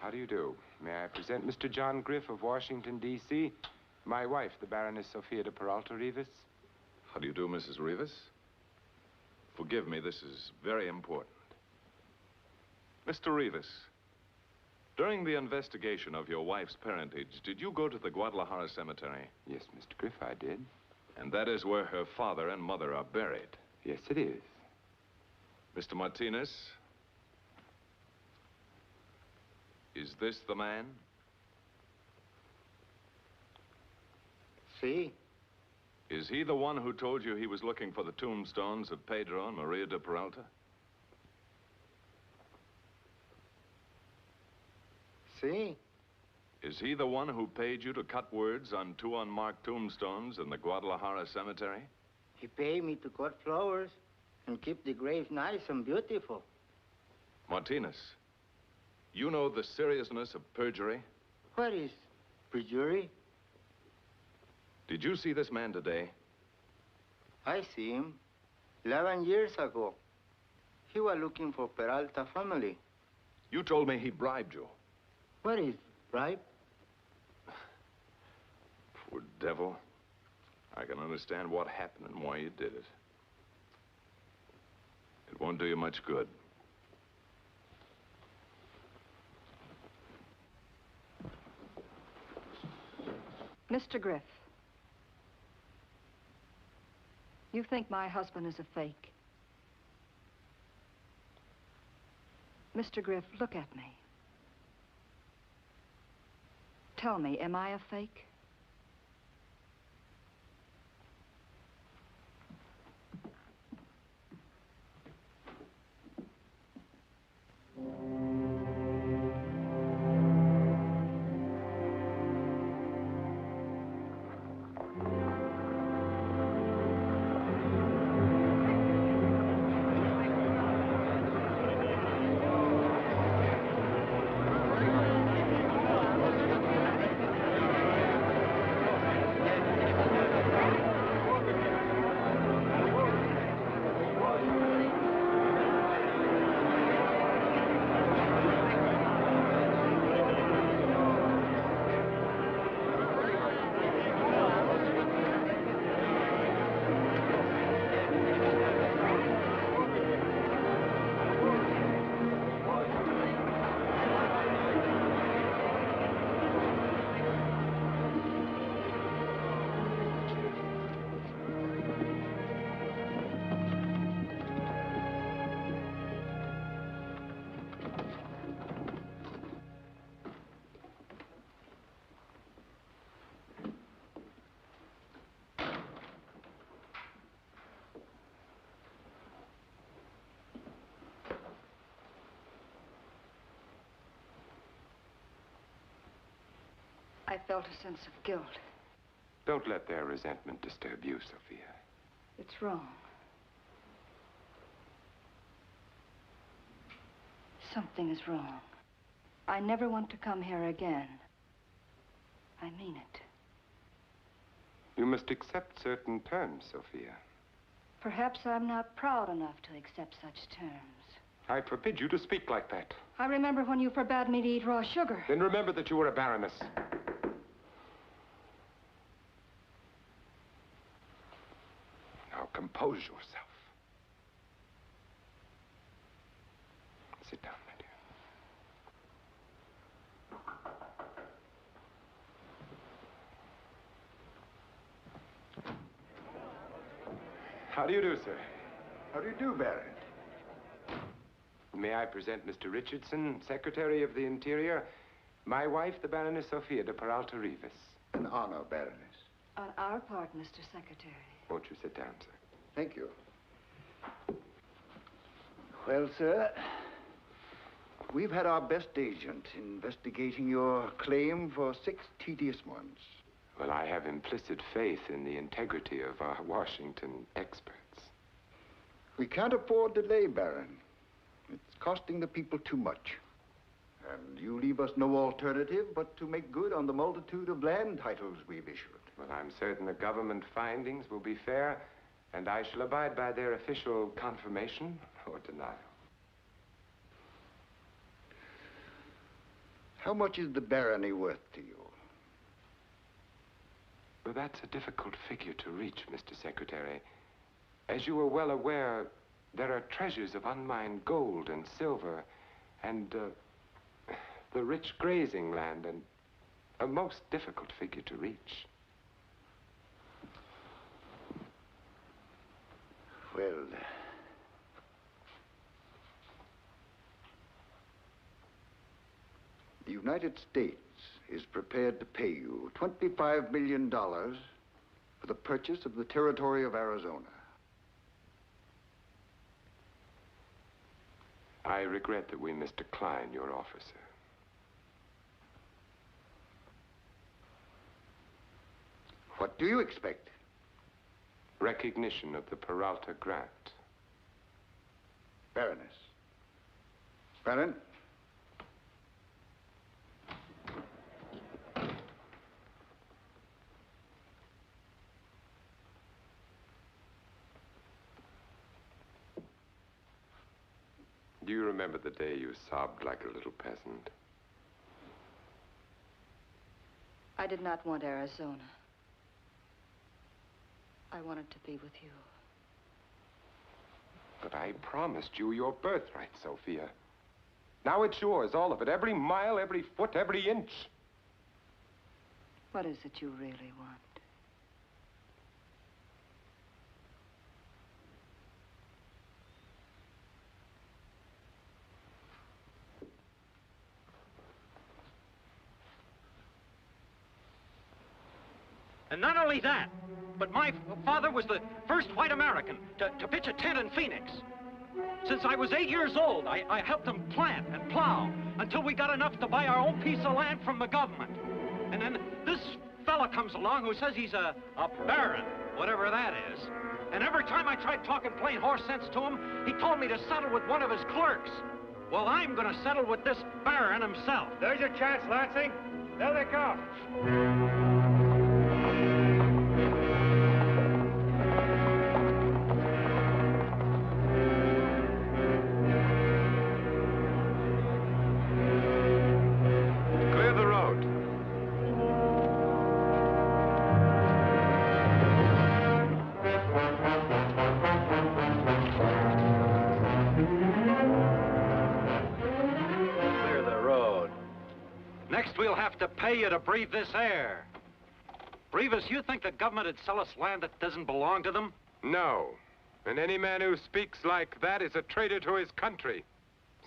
How do you do? May I present Mr. John Griff of Washington, D.C.? My wife, the Baroness Sophia de Peralta Reavis. How do you do, Mrs. Reavis? Forgive me, this is very important. Mr. Reavis, during the investigation of your wife's parentage, did you go to the Guadalajara Cemetery? Yes, Mr. Griff, I did. And that is where her father and mother are buried? Yes, it is. Mr. Martinez, is this the man? See? Is he the one who told you he was looking for the tombstones of Pedro and Maria de Peralta? See? Is he the one who paid you to cut words on 2 unmarked tombstones in the Guadalajara Cemetery? He paid me to cut flowers and keep the graves nice and beautiful. Martinez, you know the seriousness of perjury? What is perjury? Did you see this man today? I see him 11 years ago. He was looking for Peralta family. You told me he bribed you. What is bribe? Poor devil. I can understand what happened and why you did it. It won't do you much good. Mr. Griff, you think my husband is a fake? Mr. Griff, look at me. Tell me, am I a fake? I felt a sense of guilt. Don't let their resentment disturb you, Sophia. It's wrong. Something is wrong. I never want to come here again. I mean it. You must accept certain terms, Sophia. Perhaps I'm not proud enough to accept such terms. I forbid you to speak like that. I remember when you forbade me to eat raw sugar. Then remember that you were a baroness. Now compose yourself. Sit down, my dear. How do you do, sir? How do you do, Baron? May I present Mr. Richardson, Secretary of the Interior? My wife, the Baroness Sophia de Peralta Reavis. An honor, Baroness. On our part, Mr. Secretary. Won't you sit down, sir? Thank you. Well, sir, we've had our best agent investigating your claim for 6 tedious months. Well, I have implicit faith in the integrity of our Washington experts. We can't afford delay, Baron. It's costing the people too much. And you leave us no alternative but to make good on the multitude of land titles we've issued. Well, I'm certain the government findings will be fair, and I shall abide by their official confirmation or denial. How much is the barony worth to you? Well, that's a difficult figure to reach, Mr. Secretary. As you are well aware, there are treasures of unmined gold and silver, and the rich grazing land, and a most difficult figure to reach. Well, the United States is prepared to pay you $25 million for the purchase of the territory of Arizona. I regret that we must decline your offer, sir. What do you expect? Recognition of the Peralta grant. Baroness. Baron? Do you remember the day you sobbed like a little peasant? I did not want Arizona. I wanted to be with you. But I promised you your birthright, Sophia. Now it's yours, all of it. Every mile, every foot, every inch. What is it you really want? And not only that, but my father was the first white American to pitch a tent in Phoenix. Since I was 8 years old, I helped him plant and plow until we got enough to buy our own piece of land from the government. And then this fella comes along who says he's a baron, whatever that is. And every time I tried talking plain horse sense to him, he told me to settle with one of his clerks. Well, I'm gonna settle with this baron himself. There's your chance, Lansing. There they come. Clear the road. Clear the road. Next, we'll have to pay you to breathe this air. Reavis, you think the government would sell us land that doesn't belong to them? No. And any man who speaks like that is a traitor to his country.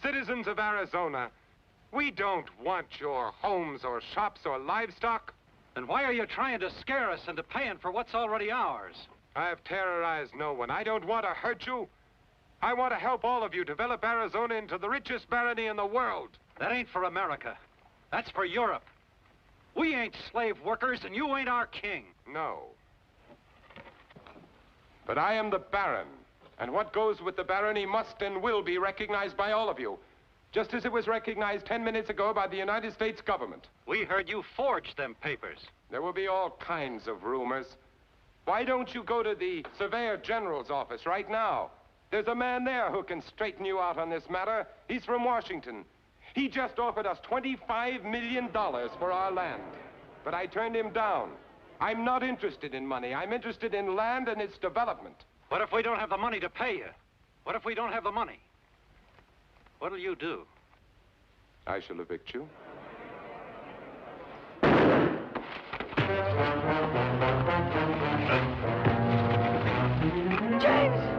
Citizens of Arizona, we don't want your homes or shops or livestock. Then why are you trying to scare us into paying for what's already ours? I have terrorized no one. I don't want to hurt you. I want to help all of you develop Arizona into the richest barony in the world. That ain't for America. That's for Europe. We ain't slave workers, and you ain't our king. No. But I am the Baron, and what goes with the barony must and will be recognized by all of you, just as it was recognized 10 minutes ago by the United States government. We heard you forged them papers. There will be all kinds of rumors. Why don't you go to the Surveyor General's office right now? There's a man there who can straighten you out on this matter. He's from Washington. He just offered us $25 million for our land. But I turned him down. I'm not interested in money. I'm interested in land and its development. What if we don't have the money to pay you? What if we don't have the money? What'll you do? I shall evict you. James!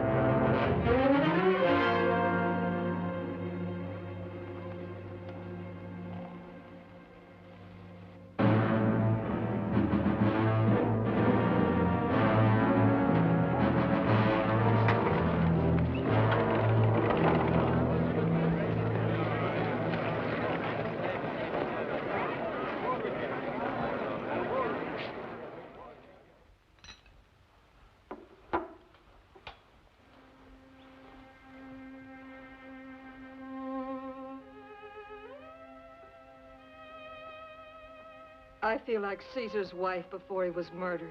I feel like Caesar's wife before he was murdered.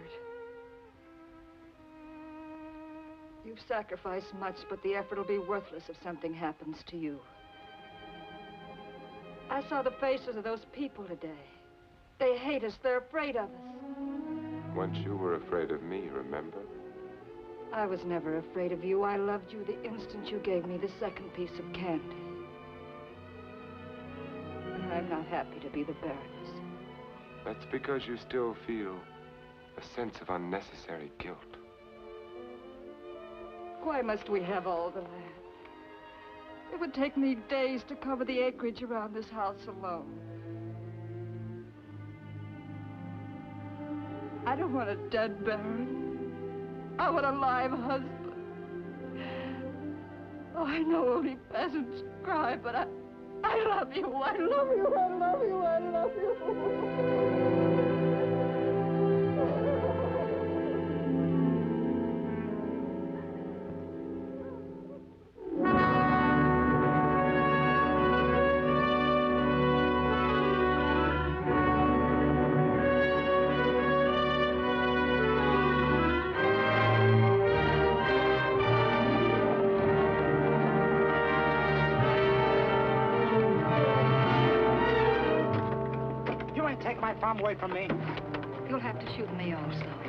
You've sacrificed much, but the effort will be worthless if something happens to you. I saw the faces of those people today. They hate us. They're afraid of us. Once you were afraid of me, remember? I was never afraid of you. I loved you the instant you gave me the second piece of candy. And I'm not happy to be the Baroness. That's because you still feel a sense of unnecessary guilt. Why must we have all the land? It would take me days to cover the acreage around this house alone. I don't want a dead Baron. I want a live husband. Oh, I know only peasants cry, but I love you. I love you. I love you. I love you. my farm away from me. You'll have to shoot me also.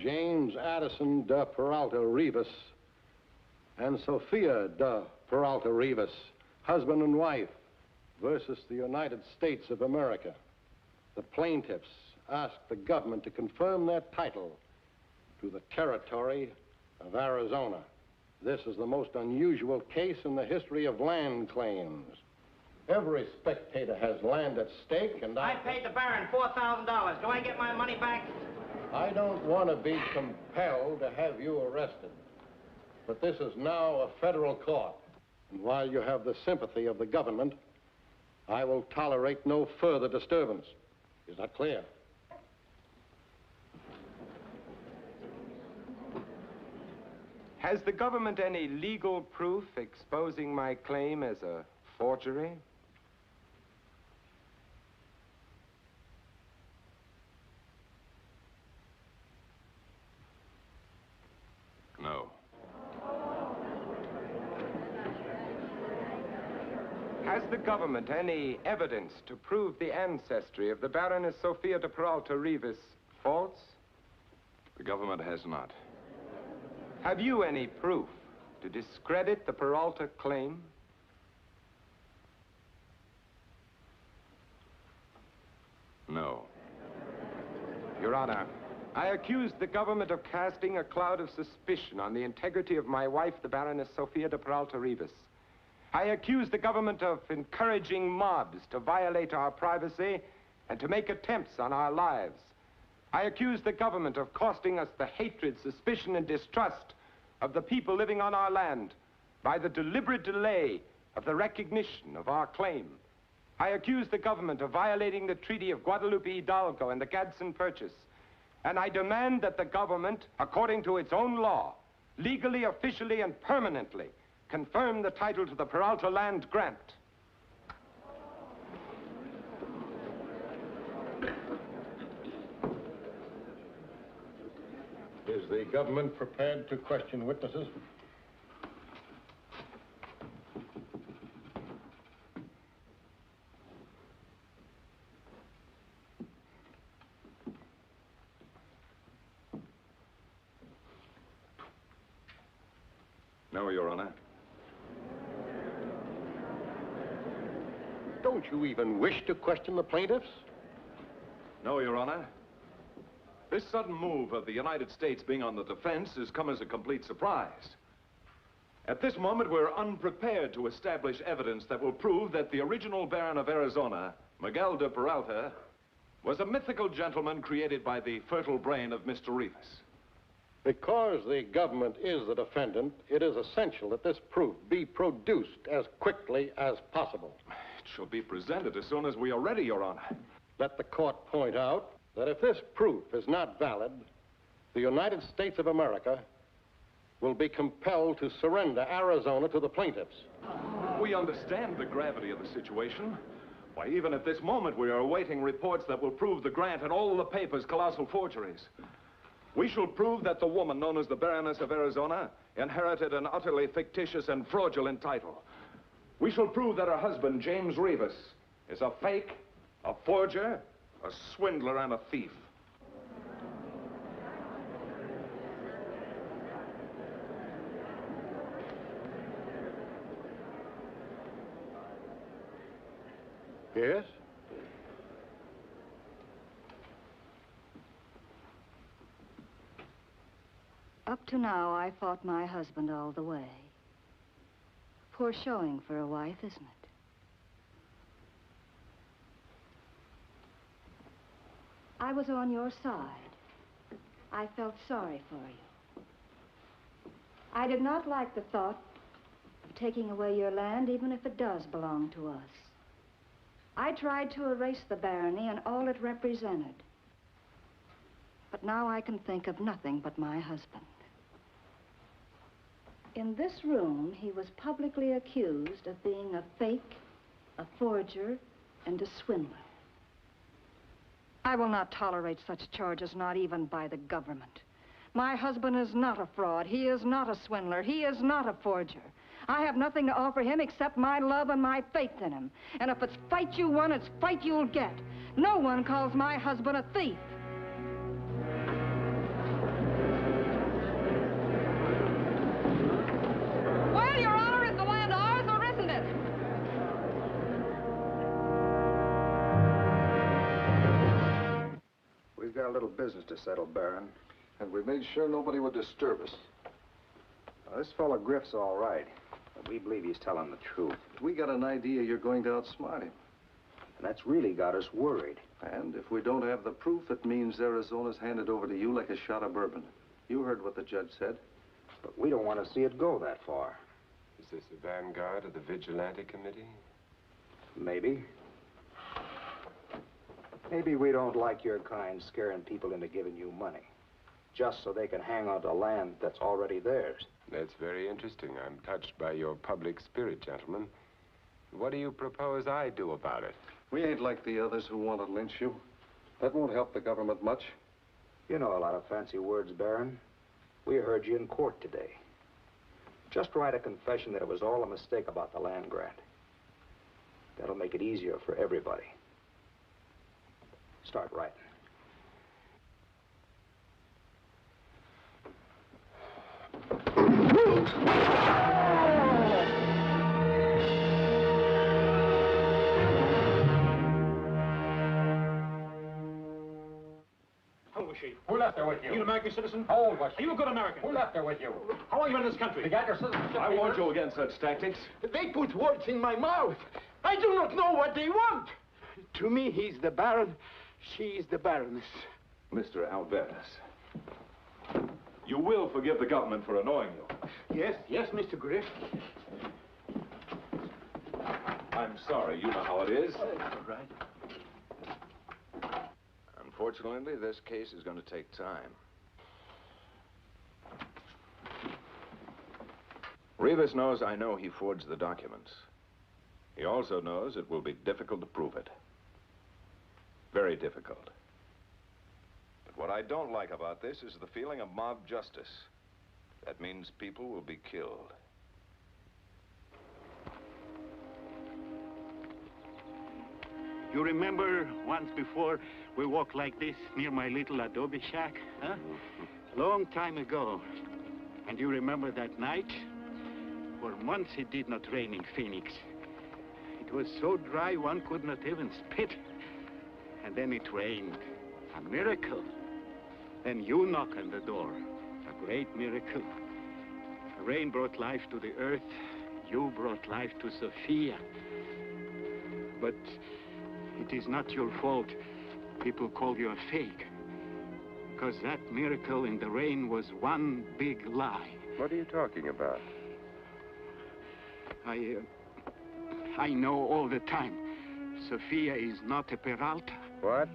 James Addison de Peralta Reavis and Sophia de Peralta Reavis, husband and wife, versus the United States of America. The plaintiffs ask the government to confirm their title to the territory of Arizona. This is the most unusual case in the history of land claims. Every spectator has land at stake, and I paid the Baron $4,000. Do I get my money back? I don't want to be compelled to have you arrested. But this is now a federal court. And while you have the sympathy of the government, I will tolerate no further disturbance. Is that clear? Has the government any legal proof exposing my claim as a forgery? No. Has the government any evidence to prove the ancestry of the Baroness Sophia de Peralta Reavis false? The government has not. Have you any proof to discredit the Peralta claim? No. Your Honor, I accuse the government of casting a cloud of suspicion on the integrity of my wife, the Baroness Sophia de Peralta Reavis. I accuse the government of encouraging mobs to violate our privacy and to make attempts on our lives. I accuse the government of costing us the hatred, suspicion, and distrust of the people living on our land by the deliberate delay of the recognition of our claim. I accuse the government of violating the Treaty of Guadalupe Hidalgo and the Gadsden Purchase. And I demand that the government, according to its own law, legally, officially, and permanently, confirm the title to the Peralta land grant. Is the government prepared to question witnesses? No, Your Honor. Don't you even wish to question the plaintiffs? No, Your Honor. This sudden move of the United States being on the defense has come as a complete surprise. At this moment, we're unprepared to establish evidence that will prove that the original Baron of Arizona, Miguel de Peralta, was a mythical gentleman created by the fertile brain of Mr. Reavis. Because the government is the defendant, it is essential that this proof be produced as quickly as possible. It shall be presented as soon as we are ready, Your Honor. Let the court point out that if this proof is not valid, the United States of America will be compelled to surrender Arizona to the plaintiffs. We understand the gravity of the situation. Why, even at this moment, we are awaiting reports that will prove the grant and all the papers colossal forgeries. We shall prove that the woman known as the Baroness of Arizona inherited an utterly fictitious and fraudulent title. We shall prove that her husband, James Reavis, is a fake, a forger, a swindler, and a thief. Yes? Up to now, I fought my husband all the way. Poor showing for a wife, isn't it? I was on your side. I felt sorry for you. I did not like the thought of taking away your land, even if it does belong to us. I tried to erase the barony and all it represented. But now I can think of nothing but my husband. In this room, he was publicly accused of being a fake, a forger, and a swindler. I will not tolerate such charges, not even by the government. My husband is not a fraud. He is not a swindler. He is not a forger. I have nothing to offer him except my love and my faith in him. And if it's fight you want, it's fight you'll get. No one calls my husband a thief. Well, Your Honor, is the land ours or isn't it? We've got a little business to settle, Baron. And we made sure nobody would disturb us. Now, this fellow Griff's all right, but we believe he's telling the truth. We got an idea you're going to outsmart him. And that's really got us worried. And if we don't have the proof, it means Arizona's handed over to you like a shot of bourbon. You heard what the judge said. But we don't want to see it go that far. Is this the vanguard of the vigilante committee? Maybe. Maybe we don't like your kind scaring people into giving you money, just so they can hang on to land that's already theirs. That's very interesting. I'm touched by your public spirit, gentlemen. What do you propose I do about it? We ain't like the others who want to lynch you. That won't help the government much. You know a lot of fancy words, Baron. We heard you in court today. Just write a confession that it was all a mistake about the land grant. That'll make it easier for everybody. Start writing. How was she? Who left her with you? You an American citizen? How old was she? Are you a good American? Who left her with you? How long you been in this country? You got your citizenship I warned you against such tactics. They put words in my mouth. I do not know what they want. To me, he's the Baron. She is the Baroness. Mr. Albertus, you will forgive the government for annoying you. Yes, Mr. Griff. I'm sorry. You know how it is. All right. Unfortunately, this case is going to take time. Reavis knows I know he forged the documents. He also knows it will be difficult to prove it. Very difficult. But what I don't like about this is the feeling of mob justice. That means people will be killed. You remember once before we walked like this near my little adobe shack, huh? Long time ago. And you remember that night? For months it did not rain in Phoenix. It was so dry one could not even spit. And then it rained. A miracle. Then you knock on the door. A great miracle. The rain brought life to the earth. You brought life to Sophia. But it is not your fault. People call you a fake. Because that miracle in the rain was one big lie. What are you talking about? I know all the time. Sophia is not a Peralta. What?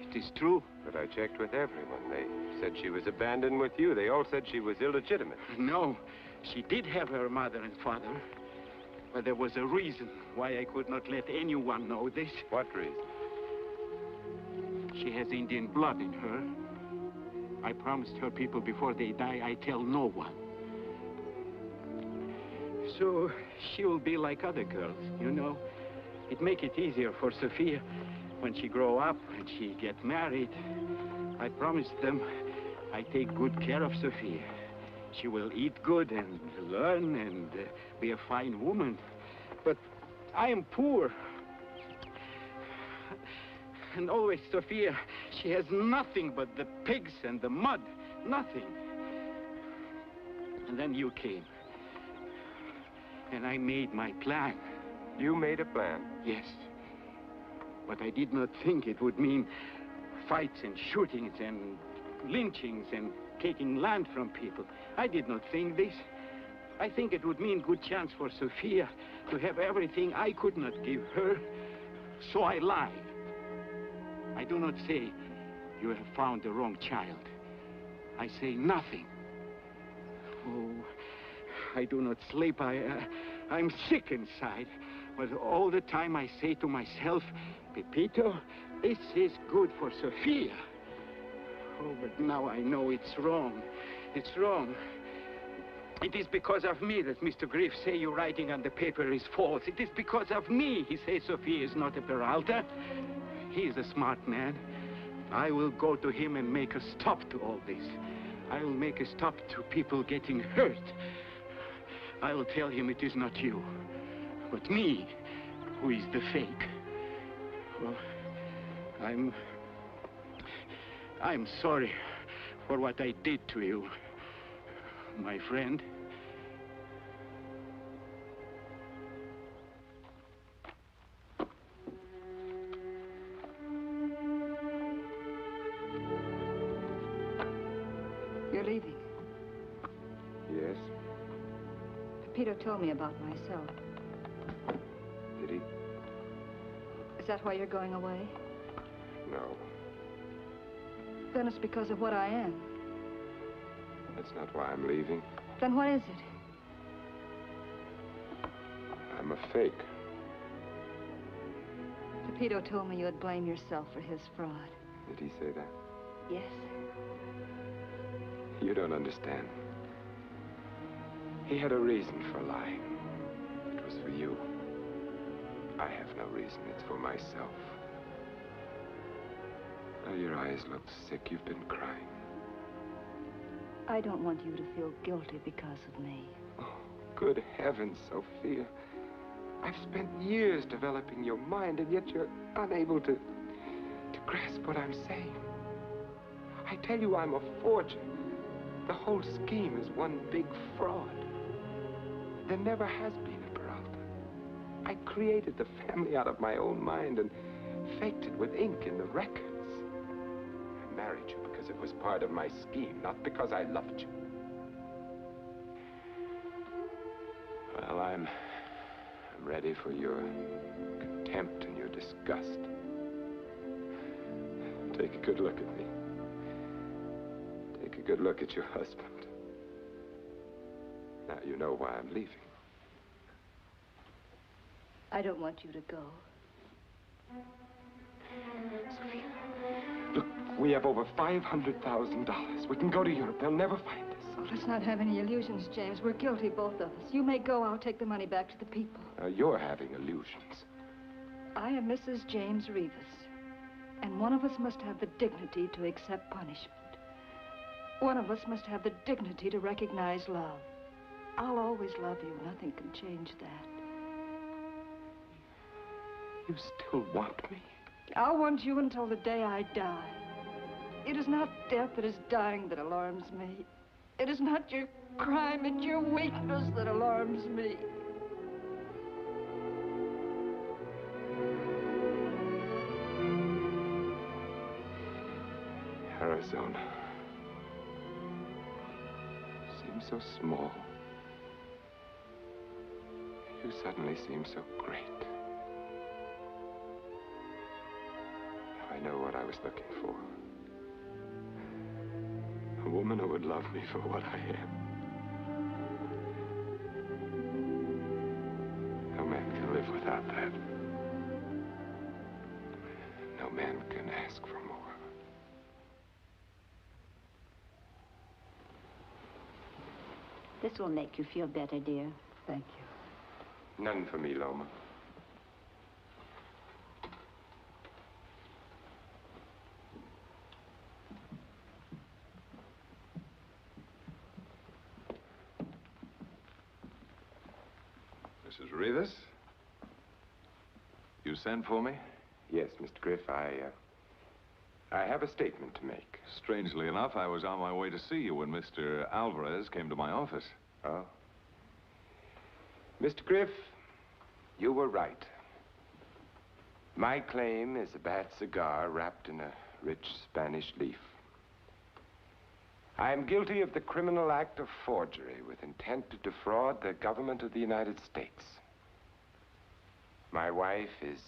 It is true. But I checked with everyone. They said she was abandoned with you. They all said she was illegitimate. No, she did have her mother and father. But there was a reason why I could not let anyone know this. What reason? She has Indian blood in her. I promised her people before they die I tell no one. So she will be like other girls, you know. It make it easier for Sophia when she grow up and she get married. I promised them I take good care of Sophia. She will eat good and learn and be a fine woman. But I am poor. And always Sophia, she has nothing but the pigs and the mud. Nothing. And then you came. And I made my plan. You made a plan? Yes. But I did not think it would mean fights and shootings and lynchings and taking land from people. I did not think this. I think it would mean good chance for Sophia to have everything I could not give her. So I lied. I do not say you have found the wrong child. I say nothing. Oh, I do not sleep. I'm sick inside. But all the time I say to myself, Pepito, this is good for Sophia. Oh, but now I know it's wrong. It's wrong. It is because of me that Mr. Griff say your writing on the paper is false. It is because of me he says Sophia is not a Peralta. He is a smart man. I will go to him and make a stop to all this. I will make a stop to people getting hurt. I will tell him it is not you, but me who is the fake. Well, I'm sorry for what I did to you, my friend. You're leaving. Yes? Pepito told me about myself. Did he? Is that why you're going away? No. Then it's because of what I am. That's not why I'm leaving. Then what is it? I'm a fake. Pepito told me you'd blame yourself for his fraud. Did he say that? Yes. You don't understand. He had a reason for lying. It was for you. I have no reason. It's for myself. Oh, your eyes look sick. You've been crying. I don't want you to feel guilty because of me. Oh, good heavens, Sophia. I've spent years developing your mind, and yet you're unable to grasp what I'm saying. I tell you I'm a forger. The whole scheme is one big fraud. There never has been a Peralta. I created the family out of my own mind and faked it with ink in the records. I married you because it was part of my scheme, not because I loved you. Well, I'm ready for your contempt and your disgust. Take a good look at me. Take a good look at your husband. Now you know why I'm leaving. I don't want you to go. Sophia, look, we have over $500,000. We can go to Europe. They'll never find us. Oh, let's not have any illusions, James. We're guilty, both of us. You may go. I'll take the money back to the people. You're having illusions. I am Mrs. James Reavis, and one of us must have the dignity to accept punishment. One of us must have the dignity to recognize love. I'll always love you. Nothing can change that. You still want me? I'll want you until the day I die. It is not death that is dying that alarms me. It is not your crime, it's your weakness that alarms me. Arizona seems so small. You suddenly seem so great. Now I know what I was looking for. A woman who would love me for what I am. No man can live without that. No man can ask for more. This will make you feel better, dear. Thank you. None for me, Loma. Mrs. Reavis? You sent for me? Yes, Mr. Griff, I have a statement to make. Strangely enough, I was on my way to see you when Mr. Alvarez came to my office. Oh? Mr. Griff, you were right. My claim is a bad cigar wrapped in a rich Spanish leaf. I am guilty of the criminal act of forgery with intent to defraud the government of the United States. My wife is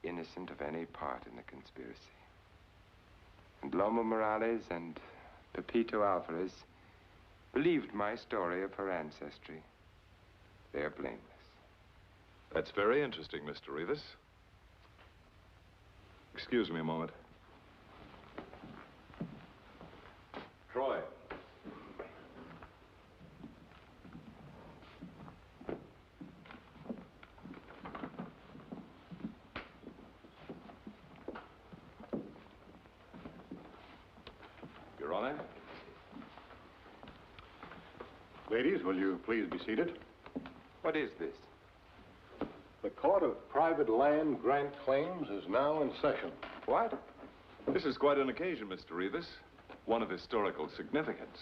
innocent of any part in the conspiracy. And Loma Morales and Pepito Alvarez believed my story of her ancestry. They are blameless. That's very interesting, Mr. Reavis. Excuse me a moment. Troy. Your Honor. Ladies, will you please be seated? What is this? The Court of Private Land Grant Claims is now in session. What? This is quite an occasion, Mr. Reavis. One of historical significance.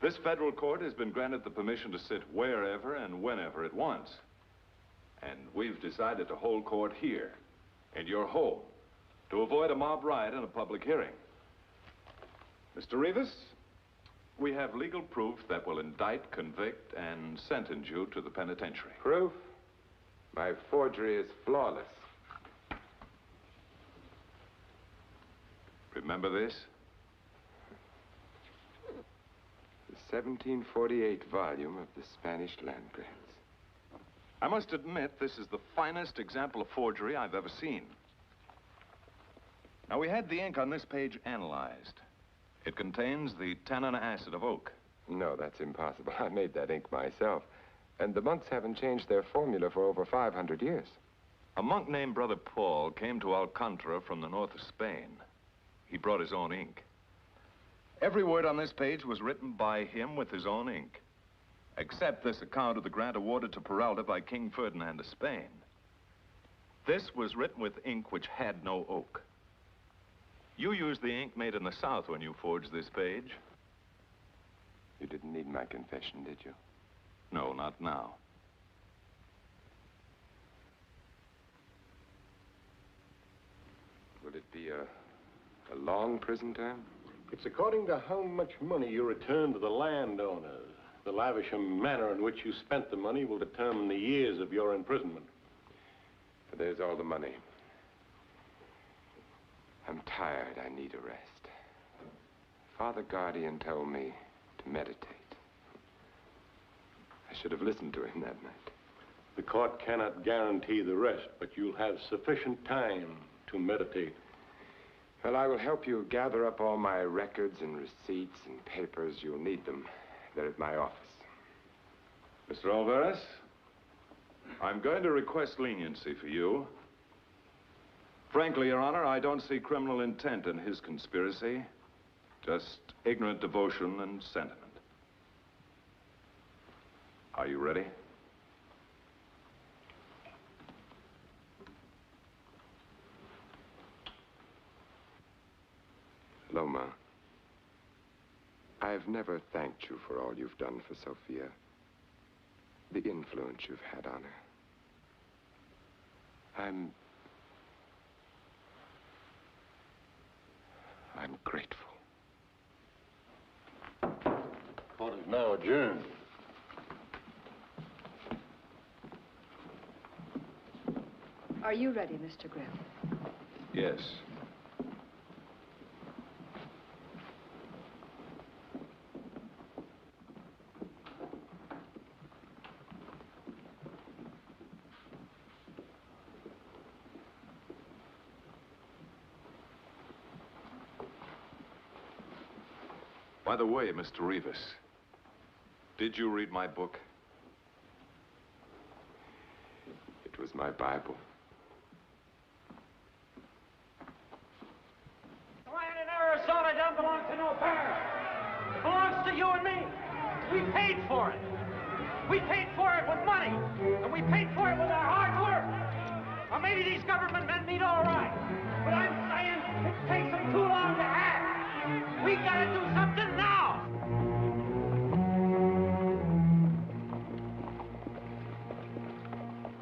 This federal court has been granted the permission to sit wherever and whenever it wants. And we've decided to hold court here, in your home, to avoid a mob riot in a public hearing. Mr. Reavis, we have legal proof that will indict, convict, and sentence you to the penitentiary. Proof? My forgery is flawless. Remember this? The 1748 volume of the Spanish land grants. I must admit, this is the finest example of forgery I've ever seen. Now, we had the ink on this page analyzed. It contains the tannin acid of oak. No, that's impossible. I made that ink myself. And the monks haven't changed their formula for over 500 years. A monk named Brother Paul came to Alcantara from the north of Spain. He brought his own ink. Every word on this page was written by him with his own ink, except this account of the grant awarded to Peralta by King Ferdinand of Spain. This was written with ink which had no oak. You used the ink made in the South when you forged this page. You didn't need my confession, did you? No, not now. Will it be a long prison term? It's according to how much money you return to the landowners. The lavish manner in which you spent the money will determine the years of your imprisonment. There's all the money. I'm tired. I need a rest. Father Guardian told me to meditate. I should have listened to him that night. The court cannot guarantee the rest, but you'll have sufficient time to meditate. Well, I will help you gather up all my records and receipts and papers. You'll need them. They're at my office. Mr. Alvarez, I'm going to request leniency for you. Frankly, Your Honor, I don't see criminal intent in his conspiracy. Just ignorant devotion and sentiment. Are you ready? Loma, I've never thanked you for all you've done for Sophia. The influence you've had on her. I'm grateful. Court is now adjourned. Are you ready, Mr. Griff? Yes. By the way, Mr. Reavis, did you read my book? It was my Bible. The land in Arizona doesn't belong to no parent. It belongs to you and me. We paid for it. We paid for it with money, and we paid for it with our hard work. Now, maybe these government men mean all right, but I'm saying it takes them too long to act. We gotta do something now.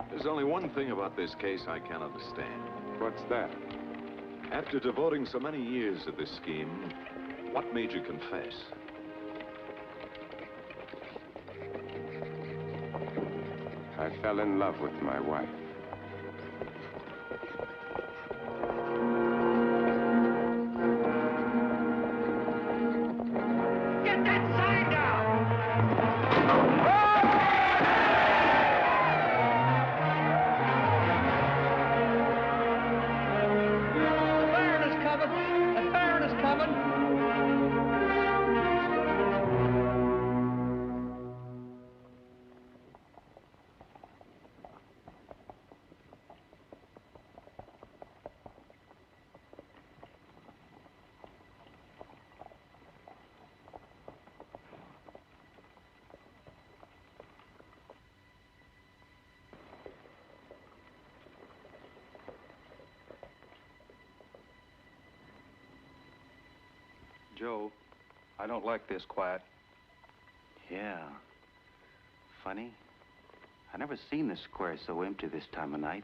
There's only one thing about this case I can't understand. What's that? After devoting so many years to this scheme, what made you confess? I fell in love with my wife. Get that sign down! The Baron is coming! The Baron is coming! Joe, I don't like this quiet. Yeah. Funny. I never seen the square so empty this time of night.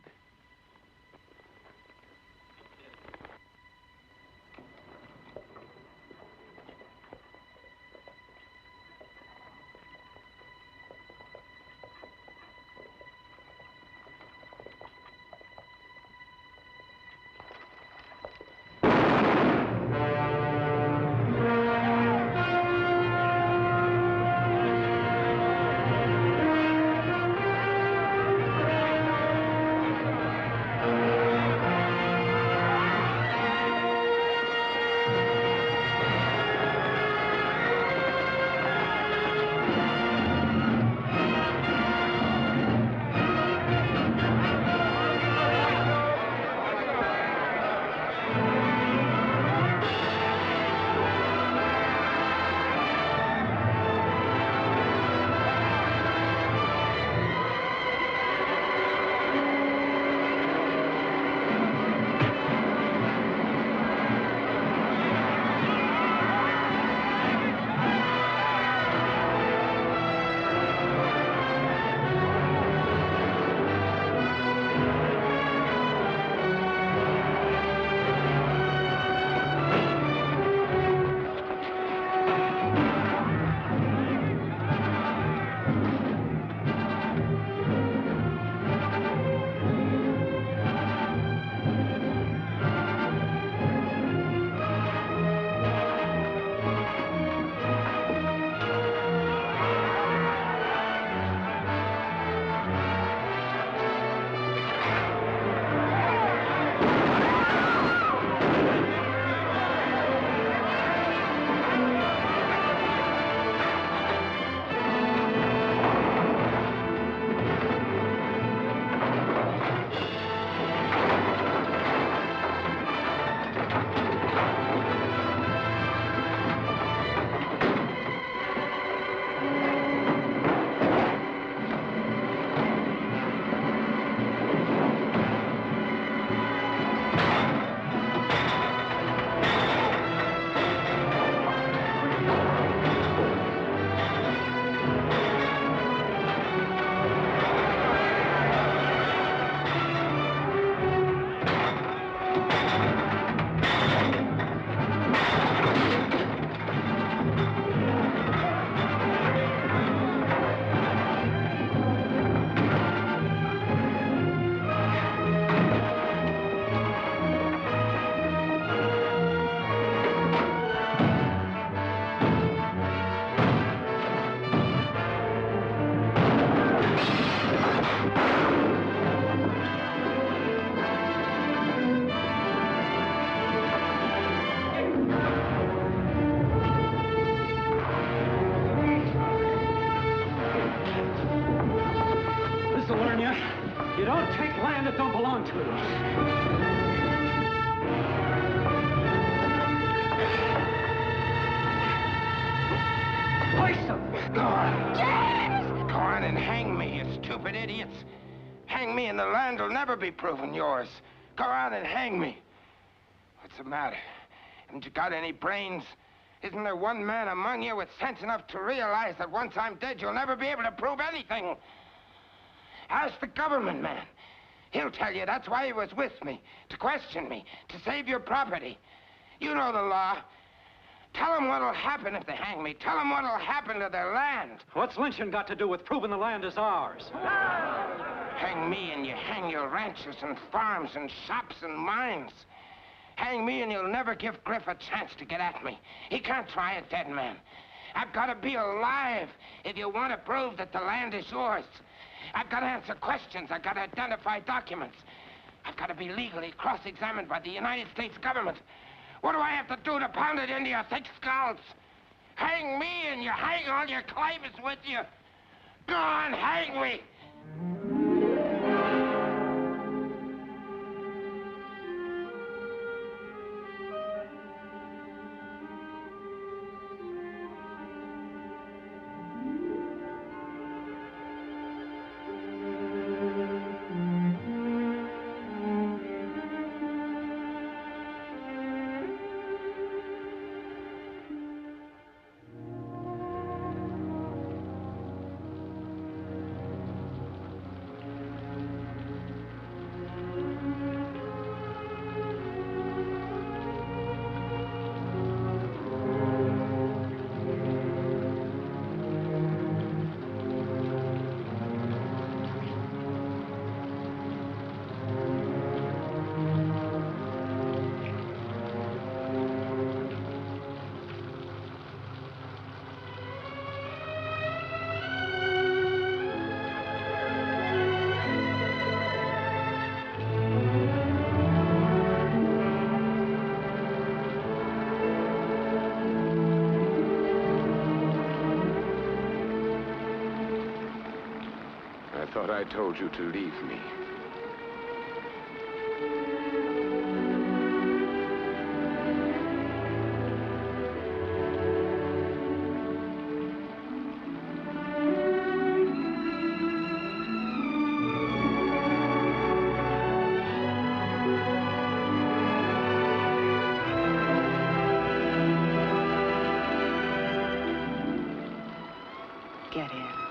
You don't take land that don't belong to you. Hoist them! Go on. James! Go on and hang me, you stupid idiots. Hang me and the land will never be proven yours. Go on and hang me. What's the matter? Haven't you got any brains? Isn't there one man among you with sense enough to realize that once I'm dead, you'll never be able to prove anything? Ask the government man. He'll tell you that's why he was with me, to question me, to save your property. You know the law. Tell them what'll happen if they hang me. Tell them what'll happen to their land. What's lynching got to do with proving the land is ours? Hang me and you hang your ranches and farms and shops and mines. Hang me and you'll never give Griff a chance to get at me. He can't try a dead man. I've got to be alive if you want to prove that the land is yours. I've got to answer questions. I've got to identify documents. I've got to be legally cross-examined by the United States government. What do I have to do to pound it into your thick skulls? Hang me and you hang all your claimants with you. Go on, hang me. I told you to leave me. Get in.